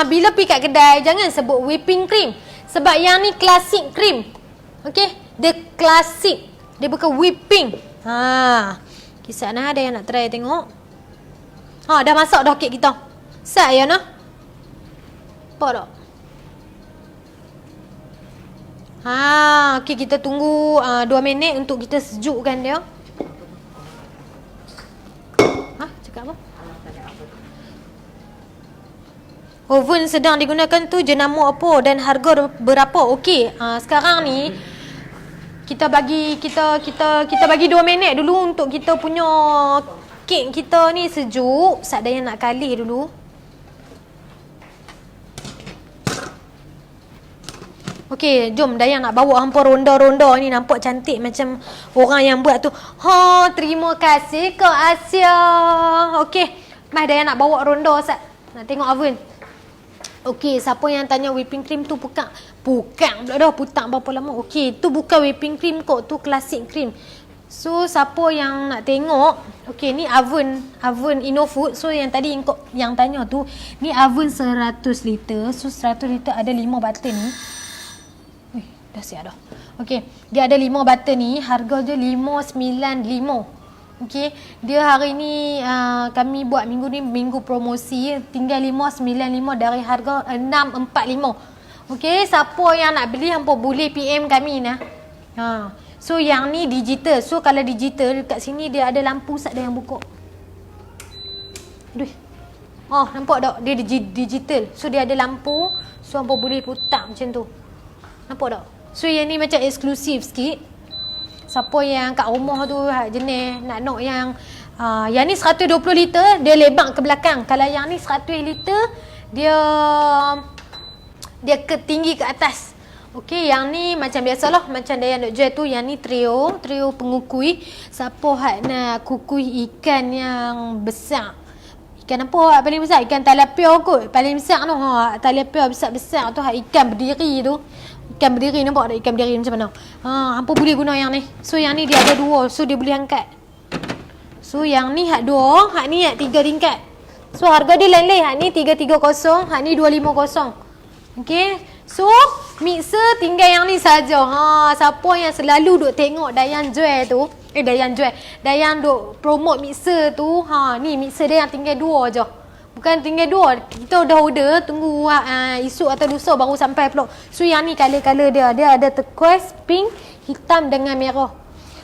bila pergi kat kedai jangan sebut whipping cream sebab yang ni classic cream. Okey, dia classic. Dia bukan whipping. Kisah Dayang nak try tengok. Dah masak dah kek kita. Sat ya nah. Nampak tak? Okey, kita tunggu 2 minit untuk kita sejukkan dia. Cakap apa? Oven sedang digunakan tu jenama apa dan harga berapa? Okey, sekarang ni kita bagi 2 minit dulu untuk kita punya kek kita ni sejuk. Sat Dayang nak kalih dulu. Okey, jom Dayang nak bawa hampa ronda-ronda ni, nampak cantik macam orang yang buat tu. Terima kasih Kak Asia. Okey, mai Dayang nak bawa ronda Sat. Nak tengok oven. Okey, siapa yang tanya whipping cream tu bukan pula dah putak berapa lama. Okey, tu bukan whipping cream kok, tu classic cream. So siapa yang nak tengok, okey ni oven Innofood. So yang tadi yang tanya tu, ni oven 100 liter. So 100 liter ada 5 button ni. Dah siap dah. Okey, dia ada 5 button ni, harga dia 595. Okey, dia hari ni kami buat minggu ni minggu promosi, tinggal 595 dari harga 645. Okey, siapa yang nak beli hampa boleh PM kami nah. So yang ni digital. So kalau digital dekat sini dia ada lampu sat dah yang buka. Aduh. Oh, nampak tak? Dia digital. So dia ada lampu. So hampa boleh putar macam tu. Nampak tak? So yang ni macam eksklusif sikit. Siapa yang kat rumah tu jenis nak yang ni 120 liter dia lebar ke belakang. Kalau yang ni 100 liter dia ke tinggi ke atas. Okey, yang ni macam biasalah macam Dayan nak jual tu, yang ni trio pengukui. Siapa nak kukui ikan yang besar. Ikan apa paling besar? Ikan tilapia kot. Paling besar tu tilapia besar-besar tu ikan berdiri tu. Ikan berdiri, nampak tak ikan berdiri macam mana? Hampa boleh guna yang ni. So yang ni dia ada 2, so dia boleh angkat. So yang ni hak 2, hak ni hak 3 tingkat. So harga dia lain-lain. Hak ni 330, hak ni 250. Okey. So mixer tinggal yang ni saja. Siapa yang selalu duk tengok Dayan jual tu, Dayan duk promote mixer tu, ni mixer dia yang tinggal 2 je. Bukan tinggal 2, kita dah order, tunggu esok atau lusa baru sampai pula. So yang ni color-color dia ada turquoise, pink, hitam dengan merah.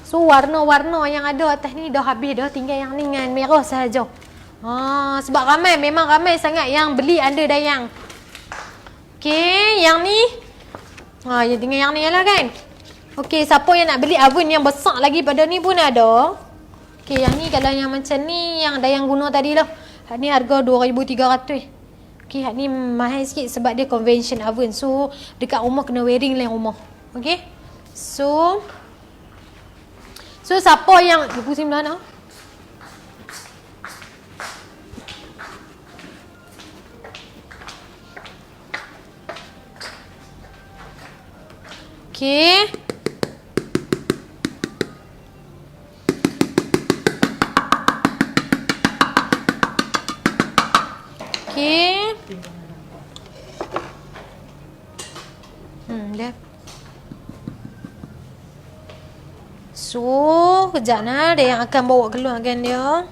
So warna-warna yang ada atas ni dah habis dah, tinggal yang ni dengan merah sahaja. Sebab memang ramai sangat yang beli under Dayang. Okey, yang ni yang tinggal yang ni lah kan. Okey, siapa yang nak beli oven yang besar lagi pada ni pun ada. Okey, yang ni kalau yang macam ni yang Dayang guna tadi lah. Hak ni harga 2,300. Okey, hak ni mahal sikit sebab dia convention oven. So dekat rumah kena wiring lain rumah. Okey. So siapa yang pusing belah nak? Okey. Okey. Dah. So, kejap nah, dia yang akan bawa keluar kan dia.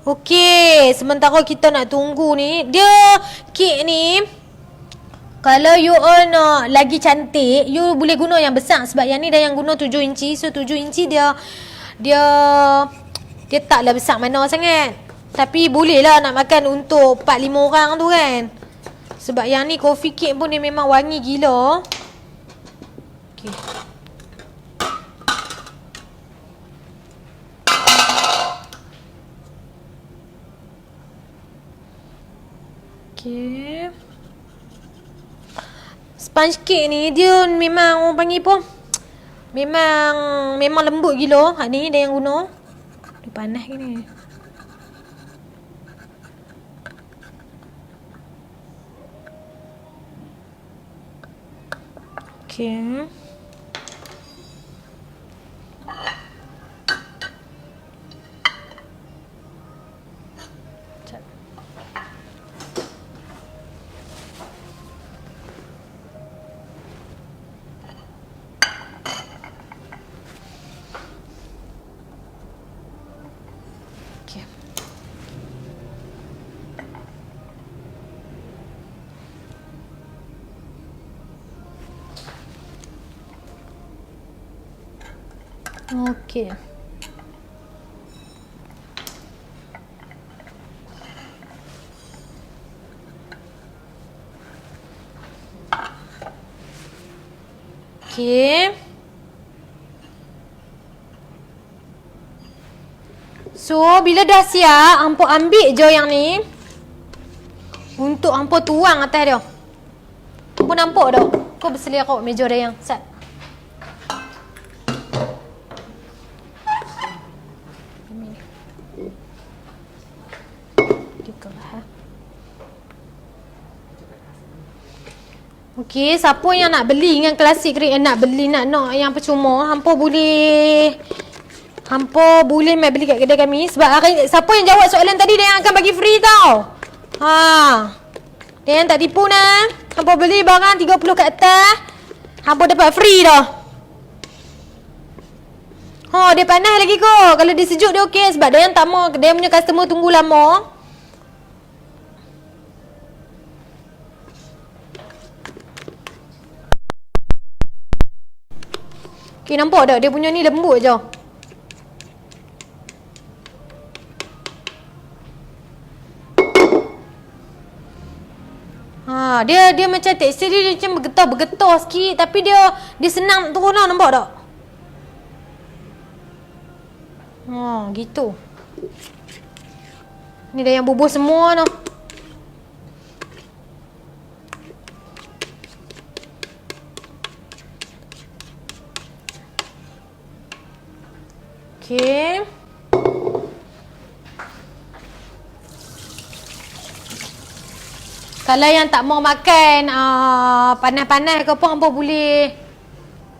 Okey, sementara kita nak tunggu ni, dia kek ni kalau you all nak lagi cantik, you boleh guna yang besar sebab yang ni dah yang guna 7 inci. So 7 inci dia taklah besar mana sangat. Tapi boleh lah nak makan untuk 4-5 orang tu kan. Sebab yang ni coffee cake pun dia memang wangi gila. Okey. Okey. Sponge cake ni dia memang orang panggil apa? Memang lembut gila. Hak ni dia yang guna. Dia panas ke ni? Okey. Okey. Okey. So, bila dah siap, hampa ambil je yang ni. Untuk hampa tuang atas dia. Hampa nampak tak? Kau berselia kat meja dia yang sat. Okey, siapa yang nak beli dengan klasik cream, nak beli nak yang percuma, hampa boleh mai beli kat kedai kami. Sebab siapa yang jawab soalan tadi, dia yang akan bagi free tau. Dia yang tak tipu nah. Hampa beli barang 30 ke atas, hampa dapat free dah. Dia panas lagi kot. Kalau dia sejuk dia okey. Sebab dia yang tak mau, dia punya customer tunggu lama. Okay, nampak tak? Dia punya ni lembut je. Dia macam tekstur dia macam bergetar sikit. Tapi dia senang turun lah, nampak tak? Gitu. Ni dah yang bubuh semua dah. Okay. Kalau yang tak mau makan panas-panas ke apa,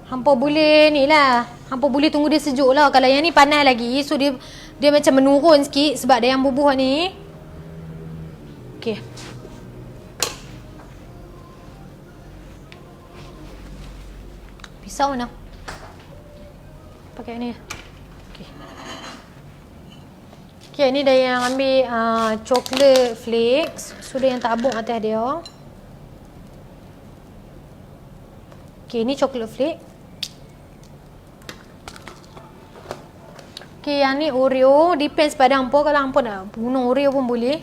hampa boleh ni lah. Hampa boleh tunggu dia sejuk lah. Kalau yang ni panas lagi, so dia macam menurun sikit sebab dia yang bubuh ni. Okay. Pisau mana? Pakai ni. Okay, ni dah yang ambil chocolate flakes. So, dia yang tabung atas dia. Okay, ni chocolate flake. Okay, yang ni Oreo. Depends pada hampa. Kalau hampa nak guna Oreo pun boleh.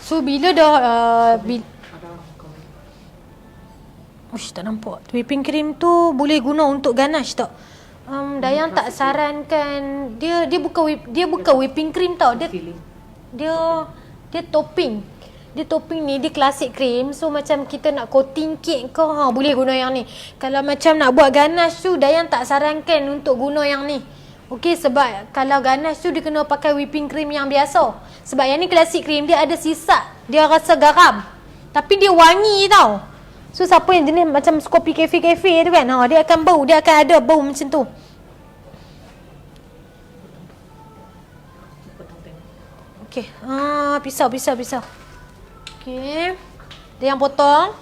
So, bila dah... tak nampak. Whipping cream tu boleh guna untuk ganache tak? Dayang tak sarankan. Dia bukan whipping cream tau. Dia topping. Dia topping ni, dia classic cream. So macam kita nak coating cake ke, boleh guna yang ni. Kalau macam nak buat ganache tu, Dayang tak sarankan untuk guna yang ni. Okey, sebab kalau ganache tu dia kena pakai whipping cream yang biasa. Sebab yang ni classic cream, dia ada sisa. Dia rasa garam. Tapi dia wangi tau. So siapa yang jenis macam kopi kafe-kafe tu kan, dia akan bau, dia akan ada bau macam tu. Okey, pisau. Okey. Dia yang potong.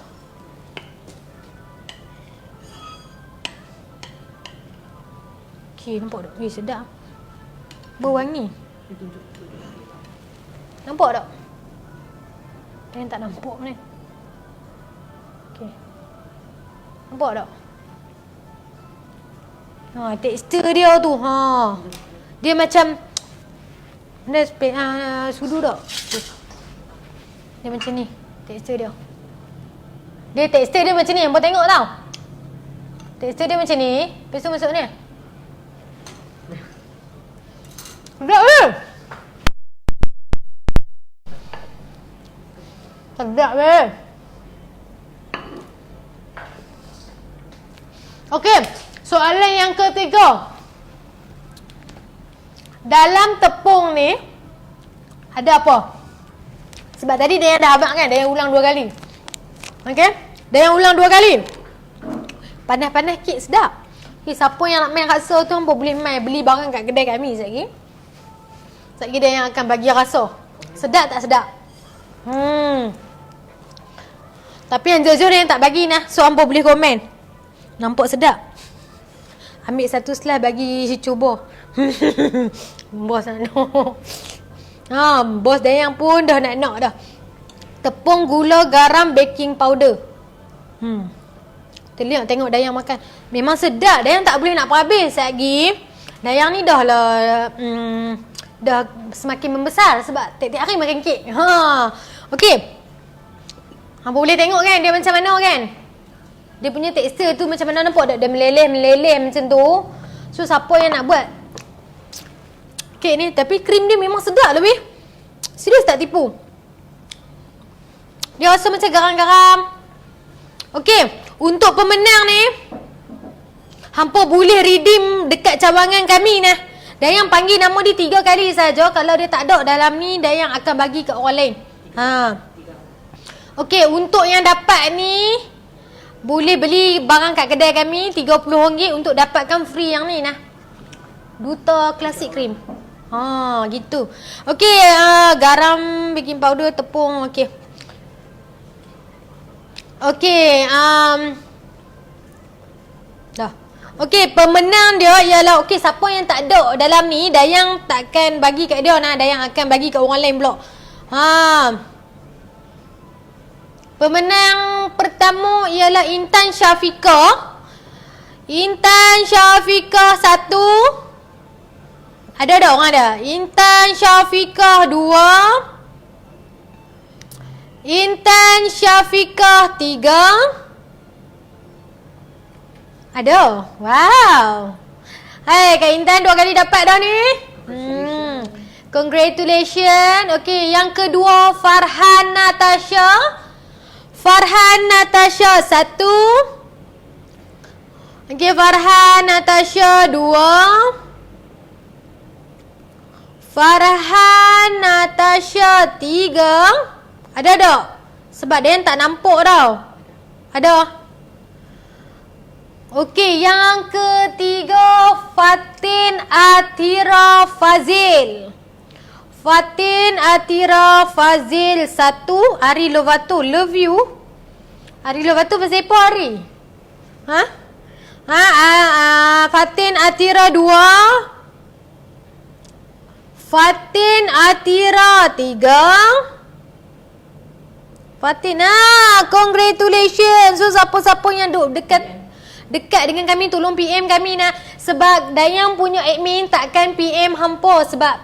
Okey, nampak tak? Sedap. Bau wangi. Nampak tak? Dia yang tak nampak ni. Nampak tak? Tekstur dia tu. Dia macam sudu tak? Dia macam ni. Tekstur dia. Tekstur dia macam ni. Hampa tengok tau. Tekstur dia macam ni. Lepas tu masuk ni. Sedap ke? Sedap ke? Okey, soalan yang ketiga. Dalam tepung ni ada apa? Sebab tadi dia dah abang kan, dia yang ulang 2 kali. Okey, dia yang ulang 2 kali. Panas-panas kek sedap. Okay, siapa yang nak main rasa tu, hampa boleh main beli barang kat kedai kami sekejap lagi. Sekejap lagi dia yang akan bagi rasa. Sedap tak sedap? Tapi yang jujur dia yang tak bagi nah. So hampa boleh komen. Nampak sedap. Ambil satu slide bagi cuba. Bos nak. Bos Dayang pun dah nak dah. Tepung, gula, garam, baking powder. Kita tengok Dayang makan. Memang sedap. Dayang tak boleh nak habis lagi. Dayang ni dah lah dah semakin membesar sebab tiap-tiap hari makan kek. Okey. Hampa boleh tengok kan dia macam mana kan? Dia punya tekstur tu macam mana, nampak tak? Dia meleleh macam tu. So siapa yang nak buat kek ni, tapi krim dia memang sedap lebih. Serius tak tipu. Dia rasa macam garam-garam. Okey, untuk pemenang ni, hampa boleh redeem dekat cawangan kami nah. Dayang panggil nama dia 3 kali saja. Kalau dia tak ada dalam ni, Dayang akan bagi ke orang lain. Okey, untuk yang dapat ni, boleh beli barang kat kedai kami RM30 untuk dapatkan free yang ni nah. Duta Classic Cream. Gitu. Okey, garam, baking powder, tepung. Okey. Okey, dah. Okey, pemenang dia ialah siapa yang tak ada dalam ni, Dayang takkan bagi kat dia nah, Dayang akan bagi kat orang lain pula. Pemenang pertama ialah Intan Syafiqah. Intan Syafiqah 1. Ada tak orang ada? Intan Syafiqah 2. Intan Syafiqah 3. Ada. Wow. Hai, Kak Intan 2 kali dapat dah ni. Congratulations. Okey, yang kedua Farhan Natasha. Farhan Natasha 1. Okey, Farhan Natasha 2. Farhan Natasha 3. Ada tak? Sebab dia tak nampak tau. Ada? Okey, yang ketiga Fatin Atira Fazil. Fatin Atira Fazil 1. Ari Lovato, love you. Ari Lovato pasal apa Ari? Fatin Atira 2. Fatin Atira 3. Fatin, congratulations. So siapa-siapa yang duduk dekat dengan kami, tolong PM kami nak. Sebab Dayang punya admin takkan PM hampa. Sebab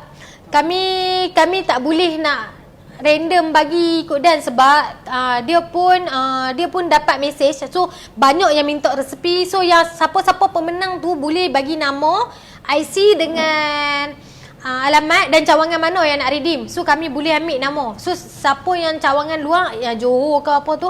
kami tak boleh nak random bagi kodan. Sebab dia pun dapat mesej. So banyak yang minta resepi. So yang siapa-siapa pemenang tu boleh bagi nama, IC dengan alamat dan cawangan mana yang nak redeem. So kami boleh ambil nama. So siapa yang cawangan luar, yang Johor ke apa tu,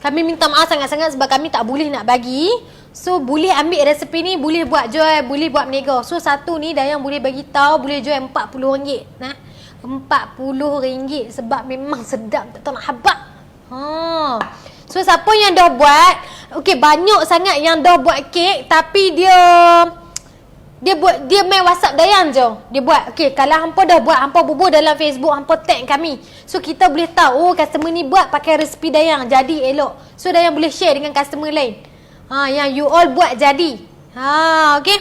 kami minta maaf sangat-sangat sebab kami tak boleh nak bagi. So boleh ambil resepi ni, boleh buat jual, boleh buat berniaga. So satu ni Dayang boleh bagi tahu boleh jual RM40. Nah, RM40 sebab memang sedap, tak tahu nak habaq. So siapa yang dah buat, okey, banyak sangat yang dah buat kek tapi dia main WhatsApp Dayang je. Dia buat. Okey, kalau hampa dah buat, hampa bubuh dalam Facebook, hampa tag kami. So kita boleh tahu customer ni buat pakai resepi Dayang, jadi elok. So Dayang boleh share dengan customer lain. Yang you all buat jadi. Okey.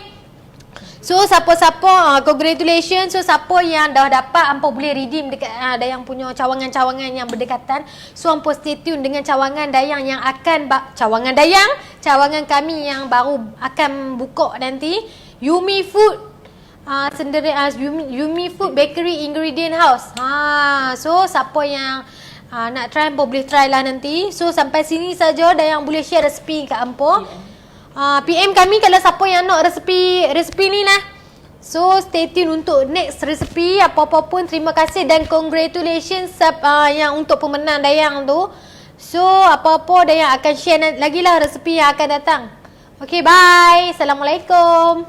So siapa-siapa, congratulations. So siapa yang dah dapat, hampa boleh redeem dekat Dayang punya cawangan-cawangan yang berdekatan. So hampa stay tune dengan cawangan Dayang yang akan cawangan Dayang, cawangan kami yang baru akan buka nanti. Yumi Food Yumi Food Bakery Ingredient House. So siapa yang nak try, hampa boleh try lah nanti. So sampai sini saja Dayang boleh share resepi kat hampa. PM kami kalau siapa yang nak resepi ni lah. So stay tune untuk next resepi. Apa-apa pun terima kasih dan congratulations yang untuk pemenang Dayang tu. So apa-apa Dayang akan share lagi lah resepi yang akan datang. Okay, bye. Assalamualaikum.